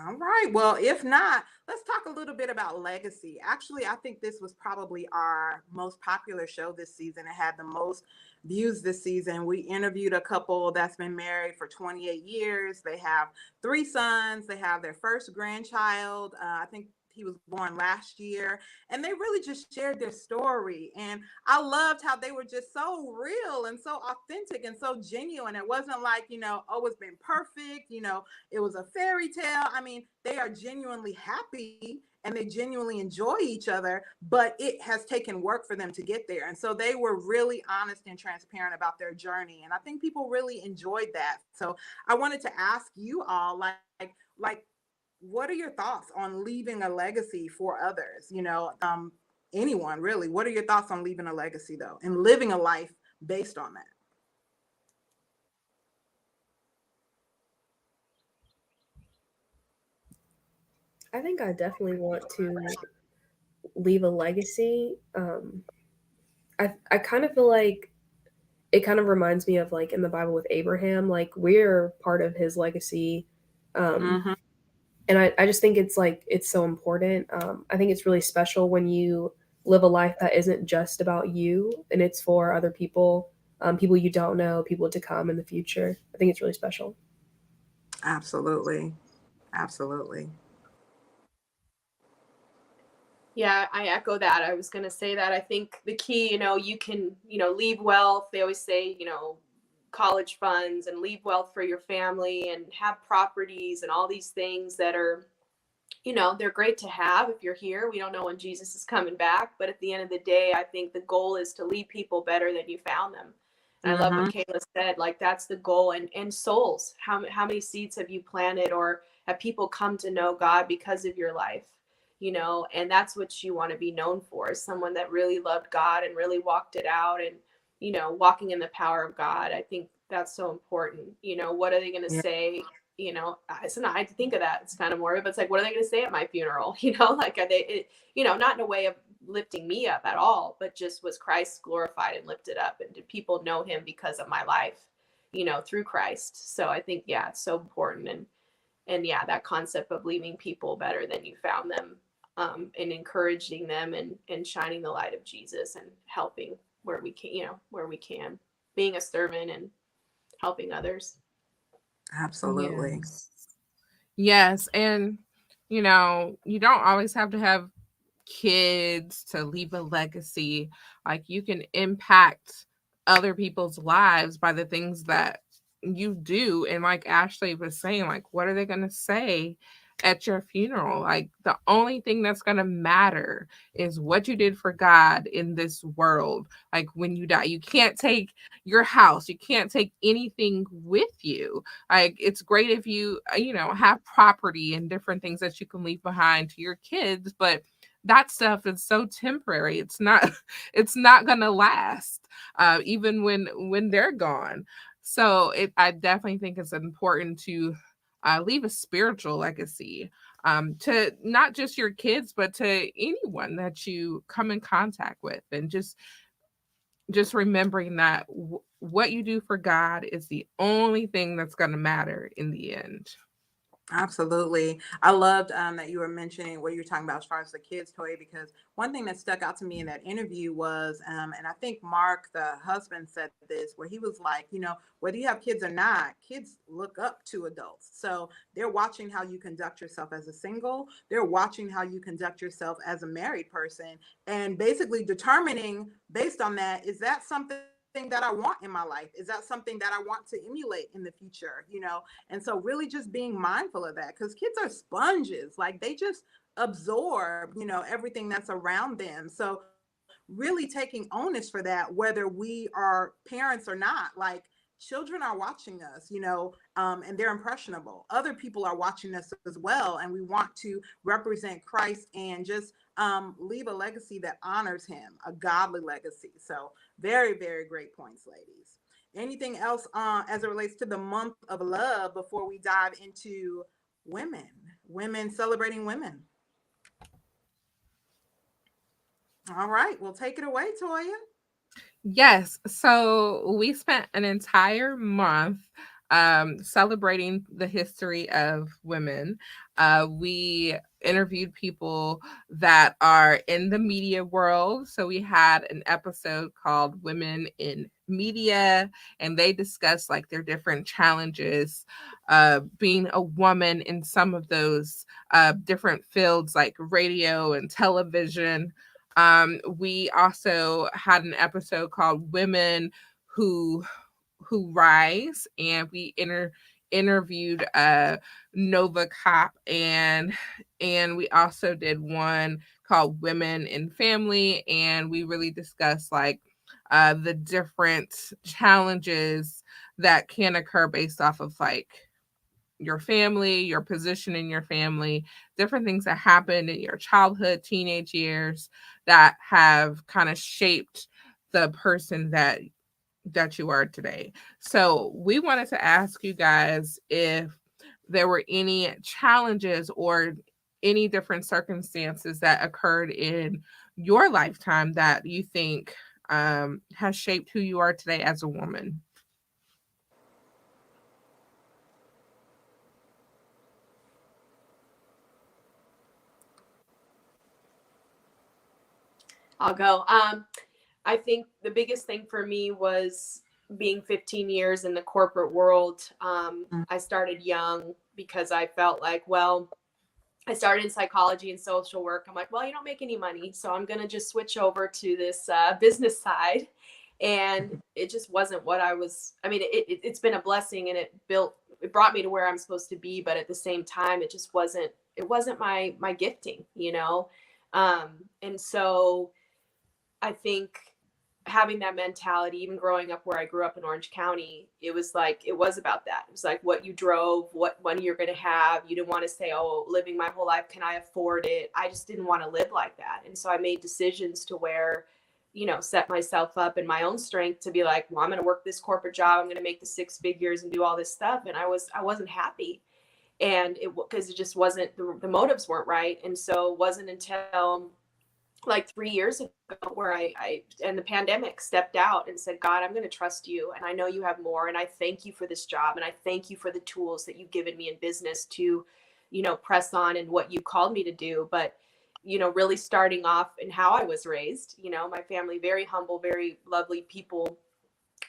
All right. Well, if not, let's talk a little bit about legacy. Actually, I think this was probably our most popular show this season. It had the most views this season. We interviewed a couple that's been married for 28 years. They have 3 sons. They have their first grandchild. I think he was born last year. And they really just shared their story. And I loved how they were just so real and so authentic and so genuine. It wasn't like, oh, it's been perfect, it was a fairy tale. I mean, they are genuinely happy and they genuinely enjoy each other, but it has taken work for them to get there. And so they were really honest and transparent about their journey. And I think people really enjoyed that. So I wanted to ask you all, like, what are your thoughts on leaving a legacy for others? Anyone really. What are your thoughts on leaving a legacy though, and living a life based on that? I think I definitely want to leave a legacy. I kind of feel like it kind of reminds me of like in the Bible with Abraham, like we're part of his legacy. Um, Mm-hmm. and I just think it's like it's so important. I think it's really special when you live a life that isn't just about you and it's for other people, people you don't know, people to come in the future. I think it's really special. Absolutely. Absolutely. Yeah, I echo that. I was going to say that. I think the key, you can, leave wealth. They always say, college funds and leave wealth for your family and have properties and all these things that are, they're great to have if you're here. We don't know when Jesus is coming back, but at the end of the day, I think the goal is to leave people better than you found them. And I love what Mm-hmm. Kayla said, like that's the goal. And souls, how many seeds have you planted, or have people come to know God because of your life? And that's what you want to be known for, is someone that really loved God and really walked it out, and, walking in the power of God. I think that's so important. What are they going to Yeah. say? So now I think of that. It's kind of morbid, but it's like, what are they going to say at my funeral? Like, are they, not in a way of lifting me up at all, but just was Christ glorified and lifted up? And did people know him because of my life, through Christ? So I think, yeah, it's so important. And yeah, that concept of leaving people better than you found them, and encouraging them, and shining the light of Jesus and helping where we can, where we can, being a servant and helping others. Absolutely. Yes. Yes. And, you don't always have to have kids to leave a legacy. Like, you can impact other people's lives by the things that you do. And like Ashley was saying, like, what are they going to say at your funeral? Like, the only thing that's going to matter is what you did for God in this world. Like, when you die, you can't take your house, you can't take anything with you. Like, it's great if you, have property and different things that you can leave behind to your kids, but that stuff is so temporary. It's not it's not gonna last, even when they're gone. So I definitely think it's important to leave a spiritual legacy. to not just your kids, but to anyone that you come in contact with, and just remembering that what you do for God is the only thing that's going to matter in the end. Absolutely. I loved that you were mentioning what you were talking about as far as the kids' toy, because one thing that stuck out to me in that interview was, and I think Mark, the husband, said this, where he was like, whether you have kids or not, kids look up to adults. So they're watching how you conduct yourself as a single, they're watching how you conduct yourself as a married person, and basically determining based on that, is that something that I want in my life? Is that something that I want to emulate in the future? And so really just being mindful of that, because kids are sponges, like they just absorb, everything that's around them. So really taking onus for that, whether we are parents or not, like children are watching us, and they're impressionable. Other people are watching us as well. And we want to represent Christ and just leave a legacy that honors him, a godly legacy. So very, very great points, ladies. Anything else as it relates to the month of love before we dive into women celebrating women? All right, well, take it away, Toya. Yes. So we spent an entire month celebrating the history of women. We interviewed people that are in the media world. So we had an episode called Women in Media, and they discussed like their different challenges being a woman in some of those different fields like radio and television. We also had an episode called Women Who Rise, and we interviewed Nova Cop, and we also did one called Women in Family, and we really discussed like the different challenges that can occur based off of like your family, your position in your family, different things that happened in your childhood, teenage years that have kind of shaped the person that you are today. So, we wanted to ask you guys if there were any challenges or any different circumstances that occurred in your lifetime that you think has shaped who you are today as a woman. I'll go. I think the biggest thing for me was being 15 years in the corporate world. I started young because I felt like, well, I started in psychology and social work. I'm like, well, you don't make any money, so I'm going to just switch over to this business side. And it just wasn't what I was. I mean, it's been a blessing, and it brought me to where I'm supposed to be. But at the same time, it just wasn't. It wasn't my gifting, and so I think having that mentality, even growing up where I grew up in Orange County, it was about that. It was like what you drove, what money you're going to have. You didn't want to say, oh, living my whole life, can I afford it? I just didn't want to live like that. And so I made decisions to where, set myself up in my own strength to be like, well, I'm going to work this corporate job. I'm going to make the 6 figures and do all this stuff. And I wasn't happy. And because it just wasn't, the motives weren't right. And so it wasn't until like 3 years ago where I and the pandemic stepped out and said, God, I'm going to trust you. And I know you have more. And I thank you for this job. And I thank you for the tools that you've given me in business to, press on and what you called me to do. But, really starting off and how I was raised, my family, very humble, very lovely people.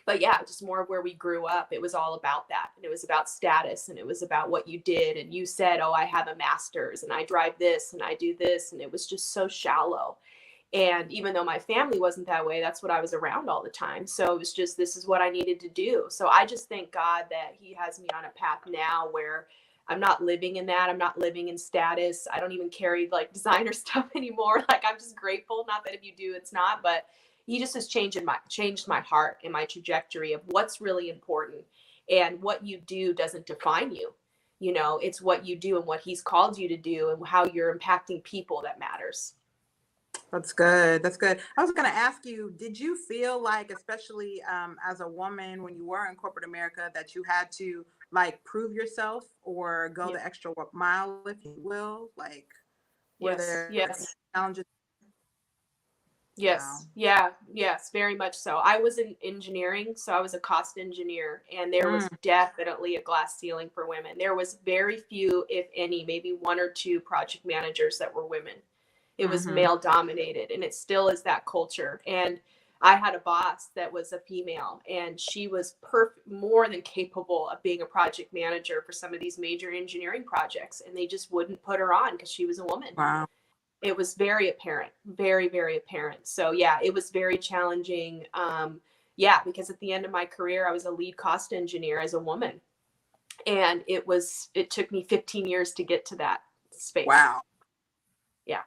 But yeah, just more of where we grew up. It was all about that. And it was about status, and it was about what you did. And you said, oh, I have a master's and I drive this and I do this. And it was just so shallow. And even though my family wasn't that way, that's what I was around all the time. So it was just, this is what I needed to do. So I just thank God that he has me on a path now where I'm not living in that. I'm not living in status. I don't even carry like designer stuff anymore. Like, I'm just grateful. Not that if you do, it's not, but he just has changed my heart and my trajectory of what's really important. And what you do doesn't define you. It's what you do and what he's called you to do and how you're impacting people that matters. That's good. That's good. I was going to ask you, did you feel like, especially as a woman, when you were in corporate America, that you had to like prove yourself or go Yeah. the extra mile, if you will? Like, were Yes. there any Yes. challenges? Wow. Yes. Yeah. Yes. Very much so. I was in engineering, so I was a cost engineer, and there was Mm, definitely a glass ceiling for women. There was very few, if any, maybe one or two project managers that were women. It was mm-hmm. male dominated, and it still is that culture. And I had a boss that was a female, and she was more than capable of being a project manager for some of these major engineering projects, and they just wouldn't put her on because she was a woman. Wow. It was very apparent, very, very apparent. So yeah, it was very challenging. Yeah, because at the end of my career, I was a lead cost engineer as a woman, and it took me 15 years to get to that space. Wow. Yeah.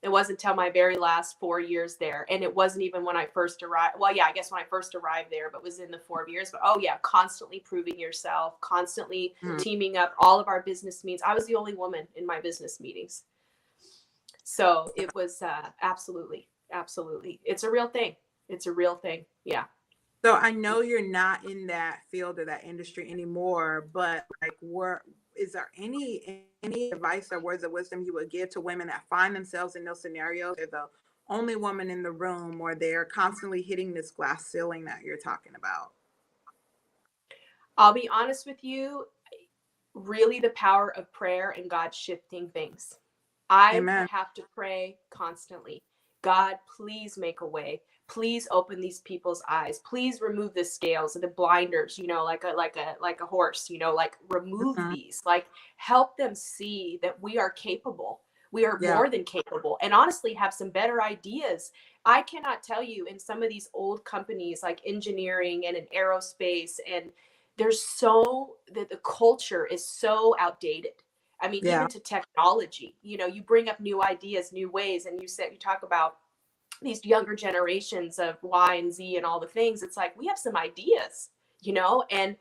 It wasn't until my very last 4 years there. And it wasn't even when I first arrived. Well, yeah, I guess when I first arrived there, but was in the 4 years. But oh, yeah, constantly proving yourself, constantly Mm. teaming up. All of our business meetings. I was the only woman in my business meetings. So it was absolutely, absolutely. It's a real thing. It's a real thing. Yeah. So I know you're not in that field or that industry anymore, but like, where is there any advice or words of wisdom you would give to women that find themselves in those scenarios? They're the only woman in the room, or they're constantly hitting this glass ceiling that you're talking about. I'll be honest with you, really the power of prayer and God shifting things. I Amen. have to pray constantly. God, please make a way. Please open these people's eyes. Please remove the scales and the blinders, like a horse, like remove Mhm. these. Like help them see that we are capable. We are Yeah. more than capable and honestly have some better ideas. I cannot tell you in some of these old companies like engineering and in aerospace, and there's so that the culture is so outdated. I mean, Yeah. even to technology, you bring up new ideas, new ways, and you talk about these younger generations of Y and Z and all the things. It's like we have some ideas, and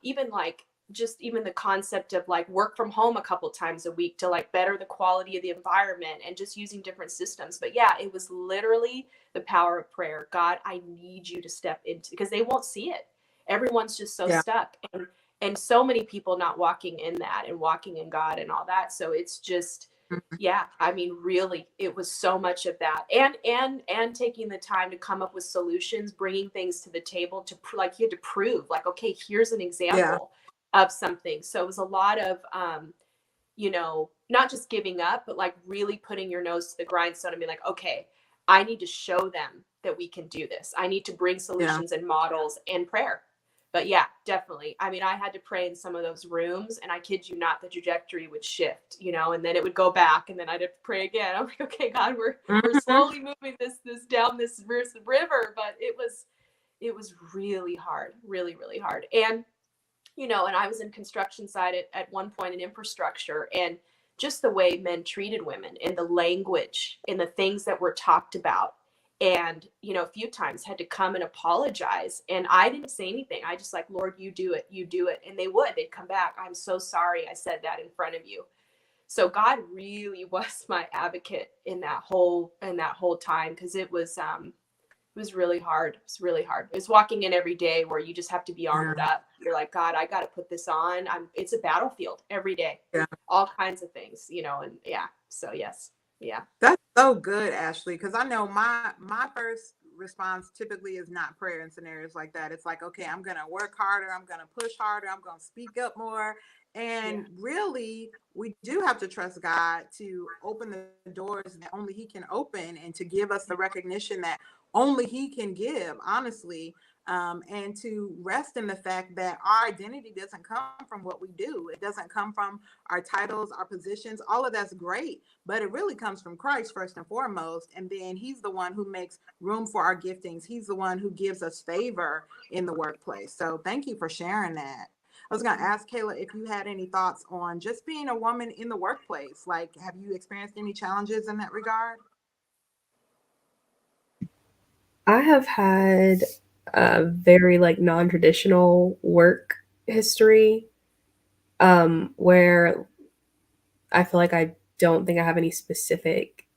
even like just even the concept of like work from home a couple times a week to like better the quality of the environment and just using different systems. But yeah, it was literally the power of prayer. God, I need you to step into, because they won't see it. Everyone's just so Yeah. stuck, and so many people not walking in that and walking in God and all that. So it's just, Mhm. yeah, I mean, really, it was so much of that, and taking the time to come up with solutions, bringing things to the table to like you had to prove, like, okay, here's an Yeah. example of something. So it was a lot of not just giving up, but like really putting your nose to the grindstone and be like, okay, I need to show them that we can do this. I need to bring Yeah. solutions and models and prayer. But yeah, definitely. I mean, I had to pray in some of those rooms, and I kid you not, the trajectory would shift, and then it would go back, and then I'd have to pray again. I'm like, okay, God, we're Mhm. slowly moving this down this river, but it was really hard, really, really hard. And I was in construction side at one point in infrastructure, and just the way men treated women and the language and the things that were talked about. And, a few times had to come and apologize. And I didn't say anything. I just like, Lord, you do it, you do it. And they'd come back. I'm so sorry I said that in front of you. So God really was my advocate in that whole time, because it was really hard. It was really hard. It was walking in every day where you just have to be armored Yeah. up. You're like, God, I got to put this on. It's a battlefield every day, Yeah. all kinds of things, and yeah. So yes. Yeah. That's so good, Ashley, because I know my first response typically is not prayer in scenarios like that. It's like, okay, I'm gonna work harder, I'm gonna push harder, I'm gonna speak up more. Yeah. And really, we do have to trust God to open the doors that only He can open and to give us the recognition that only He can give, honestly. And to rest in the fact that our identity doesn't come from what we do. It doesn't come from our titles, our positions. All of that's great, but it really comes from Christ first and foremost. And then He's the one who makes room for our giftings. He's the one who gives us favor in the workplace. So thank you for sharing that. I was going to ask Kayla if you had any thoughts on just being a woman in the workplace. Like, have you experienced any challenges in that regard? I have had a very like non-traditional work history, where I feel like I don't think I have any specific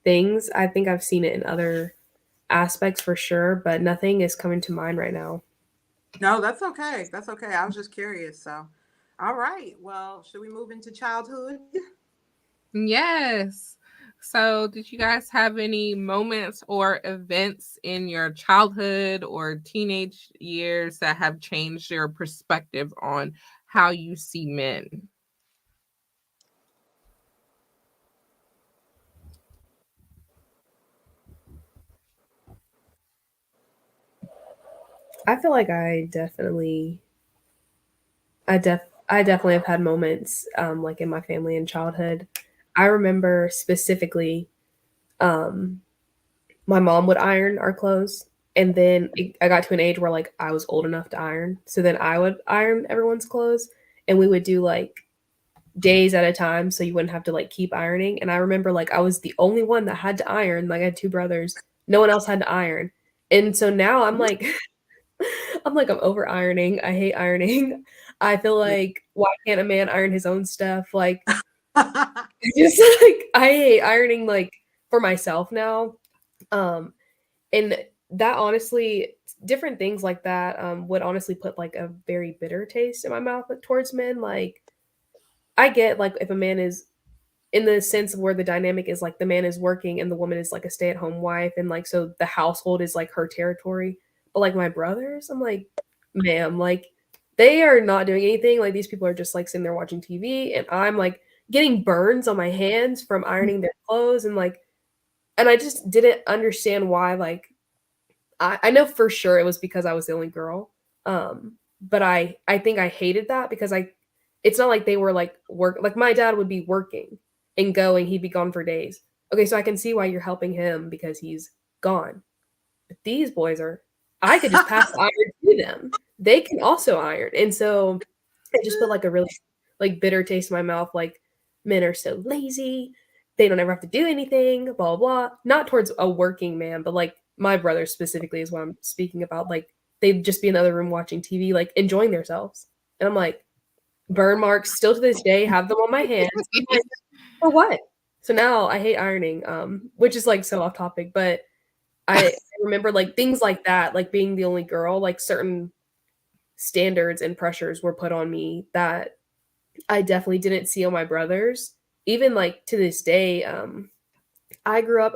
things. I think I've seen it in other aspects for sure, but nothing is coming to mind right now. No, that's okay. That's okay. I was just curious. So, all right. Well, should we move into childhood? Yes. So, did you guys have any moments or events in your childhood or teenage years that have changed your perspective on how you see men? I feel like I definitely have had moments like in my family and childhood. I remember specifically um my mom would iron our clothes, and then I got to an age where like I was old enough to iron, so then I would iron everyone's clothes, and we would do like days at a time so you wouldn't have to like keep ironing. And I remember like I was the only one that had to iron. Like I had two brothers, no one else had to iron. And so now I'm like I'm over ironing. I hate ironing. I feel Yeah. like why can't a man iron his own stuff? Like just like I hate ironing like for myself now. Um and that honestly different things like that would honestly put like a very bitter taste in my mouth like, towards men. Like I get like if a man is in the sense of where the dynamic is like the man is working and the woman is like a stay-at-home wife and like so the household is like her territory. But like my brothers, I'm like, ma'am, like they are not doing anything. Like these people are just like sitting there watching TV and I'm like getting burns on my hands from ironing their clothes and I just didn't understand why like I know for sure it was because I was the only girl. But I think I hated that because I it's not like they were like work like my dad would be working and going, he'd be gone for days. Okay, so I can see why you're helping him because he's gone. But these boys are I could just pass the iron to them. They can also iron. And so it just put like a really like bitter taste in my mouth like men are so lazy. They don't ever have to do anything, blah blah blah. Not towards a working man, but like my brother specifically is what I'm speaking about. Like they'd just be in the other room watching TV, like enjoying themselves. And I'm like, burn marks still to this day, have them on my hands. I'm like, for what? So now I hate ironing, which is like so off topic, but I remember like things like that, like being the only girl, like certain standards and pressures were put on me that I definitely didn't see on my brothers. Even like to this day, we grew up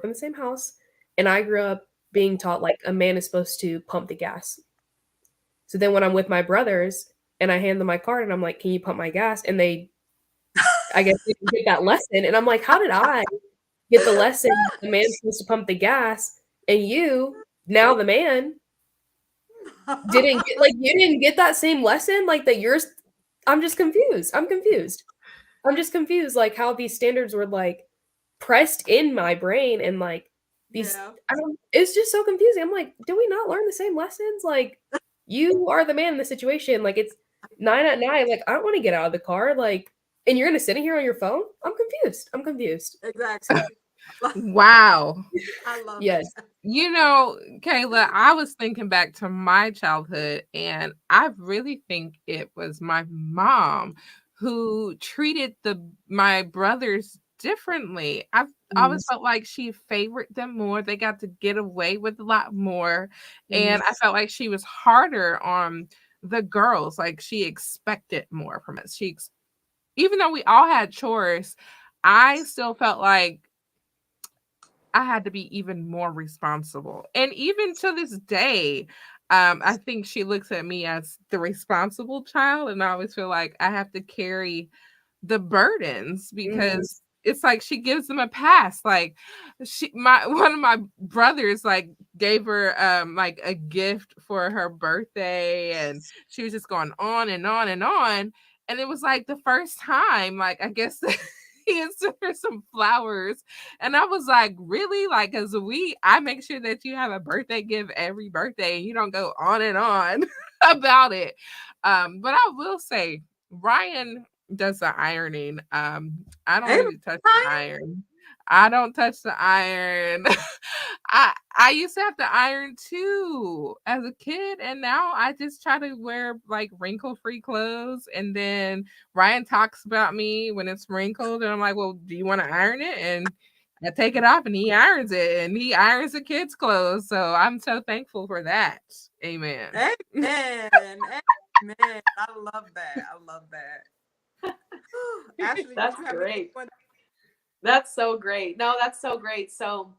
in the same house, and I grew up being taught like a man is supposed to pump the gas. So then when I'm with my brothers and I hand them my card and I'm like, "Can you pump my gas?" And I guess, they didn't get that lesson. And I'm like, "How did I get the lesson? The man's supposed to pump the gas, and you, now the man, didn't get like you didn't get that same lesson like that yours." I'm just confused. I'm just confused, like, how these standards were, like, pressed in my brain and, like, these Yeah, I don't it's just so confusing. I'm like, "Do we not learn the same lessons?" Like, you are the man in the situation, like, it's 9 at night, like, I don't wanna get out of the car, like, and you're gonna sit in here on your phone? I'm confused. So, exactly. Wow. I love yes. that. You know, Kayla, I was thinking back to my childhood, and I really think it was my mom who treated my brothers differently. I've always Yes. felt like she favored them more. They got to get away with a lot more. And I Yes. felt like she was harder on the girls. Like she expected more from us. Even though we all had chores, I still felt like I had to be even more responsible. And even to this day, I think she looks at me as the responsible child. And I always feel like I have to carry the burdens because Yes. it's like she gives them a pass. Like one of my brothers like gave her like a gift for her birthday and she was just going on and on and on. And it was like the first time, like I guess he had sent her some flowers. And I was like, really? Like, because I make sure that you have a birthday gift every birthday and you don't go on and on about it. But I will say, Ryan does the ironing. I don't Amen. even touch the iron. I don't touch the iron. I used to have to iron too as a kid, and now I just try to wear like wrinkle free clothes. And then Ryan talks about me when it's wrinkled, and I'm like, "Well, do you want to iron it?" And I take it off and he irons it, and he irons the kids' clothes. So I'm so thankful for that. Amen. Amen. Amen. I love that. I love that. Ashley, did That's you have anything great. more? That's so great. No, that's so great. So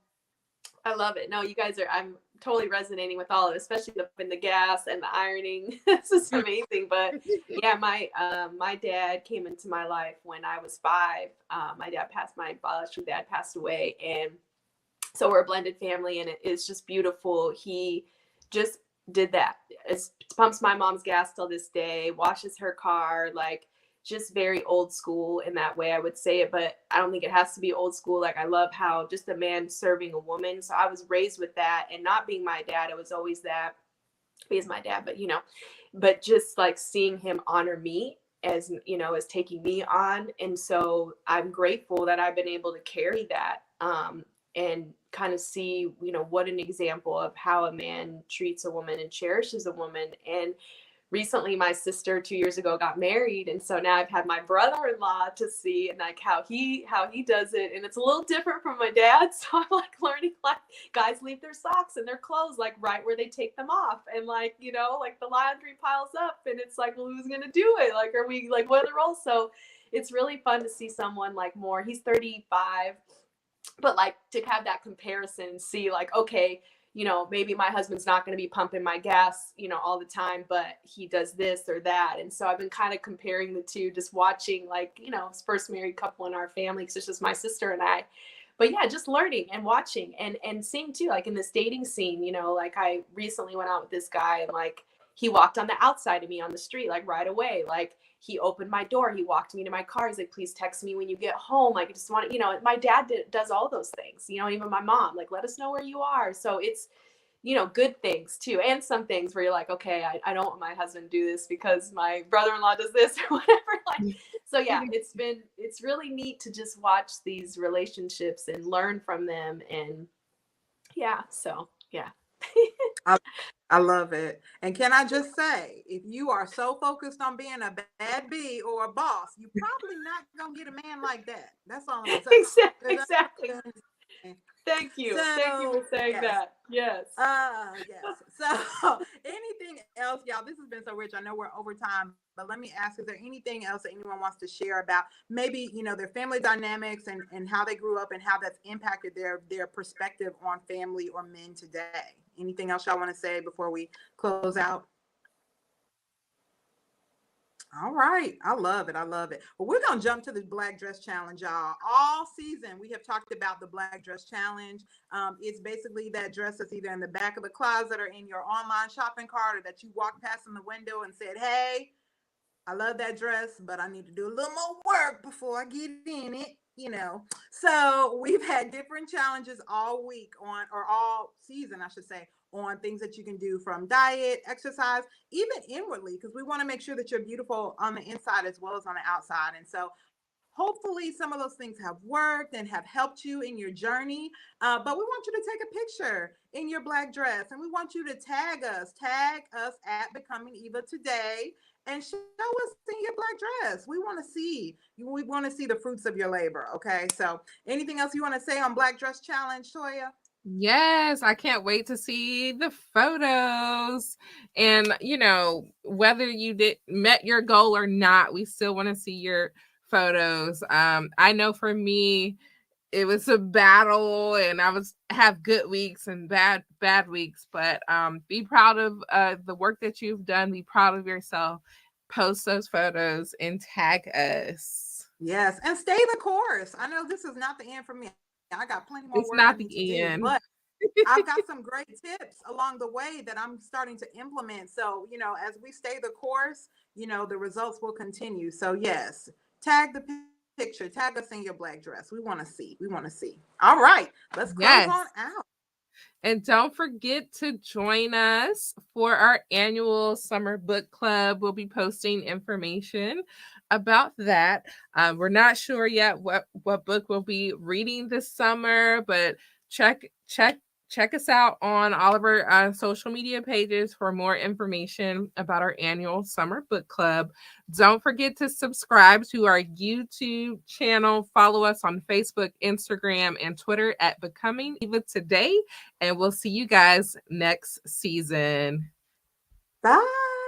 I love it. No, you guys are, I'm totally resonating with all of it, especially the gas and the ironing. This is amazing. But yeah, my dad came into my life when I was 5. My biological dad passed away, and so we're a blended family, and it is just beautiful. He just did that. It pumps my mom's gas till this day, washes her car, like just very old school in that way, I would say it. But I don't think it has to be old school. Like, I love how just a man serving a woman. So I was raised with that, and not being my dad, it was always that. He is my dad, but but just like seeing him honor me as, as taking me on. And so I'm grateful that I've been able to carry that, and kind of see, what an example of how a man treats a woman and cherishes a woman. And recently my sister 2 years ago got married, and so now I've had my brother-in-law to see, and like how he does it, and it's a little different from my dad. So I'm like learning, like, guys leave their socks and their clothes like right where they take them off, and like, like the laundry piles up, and it's like, well, who's gonna do it? Like, are we, like, what are the roles? So it's really fun to see someone like more, he's 35, but like to have that comparison and see, like, okay, maybe my husband's not going to be pumping my gas, all the time, but he does this or that. And so I've been kind of comparing the two, just watching, like, first married couple in our family, because it's just my sister and I. But yeah, just learning and watching and seeing too, like in this dating scene, like I recently went out with this guy, and like he walked on the outside of me on the street, like right away. Like, he opened my door, he walked me to my car, he's like, please text me when you get home, like, I just want to, my dad does all those things, even my mom, like, let us know where you are. So it's, good things too, and some things where you're like, okay, I don't want my husband to do this because my brother-in-law does this or whatever. Like, so yeah, it's really neat to just watch these relationships and learn from them. And yeah, so yeah. I love it. And can I just say, if you are so focused on being a bad bee or a boss, you're probably not gonna get a man like that. That's all I'm gonna say. Exactly. Thank you. Thank you So for saying that. Yes. yes. So anything else, y'all? This has been so rich. I know we're over time, but let me ask: is there anything else that anyone wants to share about maybe their family dynamics and how they grew up and how that's impacted their perspective on family or men today? Anything else y'all want to say before we close out? All right. I love it. I love it. Well, we're going to jump to the Black Dress Challenge, y'all. All season, we have talked about the Black Dress Challenge. It's basically that dress that's either in the back of the closet or in your online shopping cart, or that you walked past in the window and said, hey, I love that dress, but I need to do a little more work before I get in it. So we've had different challenges all week or all season, I should say, on things that you can do, from diet, exercise, even inwardly, because we want to make sure that you're beautiful on the inside as well as on the outside. And so hopefully some of those things have worked and have helped you in your journey. But we want you to take a picture in your black dress, and we want you to tag us at Becoming Eva today, and show us in your black dress. We want to see you. We want to see the fruits of your labor. Okay. So anything else you want to say on Black Dress Challenge, Toya? Yes, I can't wait to see the photos. And whether you met your goal or not, we still want to see your photos. I know for me, it was a battle, and I have good weeks and bad weeks, but be proud of the work that you've done. Be proud of yourself. Post those photos and tag us. Yes, and stay the course. I know this is not the end for me. I got plenty more It's work I not need to the do, end. but I've got some great tips along the way that I'm starting to implement. So, as we stay the course, the results will continue. So, yes, tag the picture, tag us in your black dress. We want to see. We want to see. All right, let's close Yes. on out. And don't forget to join us for our annual summer book club. We'll be posting information about that. We're not sure yet what book we'll be reading this summer, but check check us out on all of our social media pages for more information about our annual summer book club. Don't forget to subscribe to our YouTube channel. Follow us on Facebook, Instagram, and Twitter at Becoming Eva Today. And we'll see you guys next season. Bye.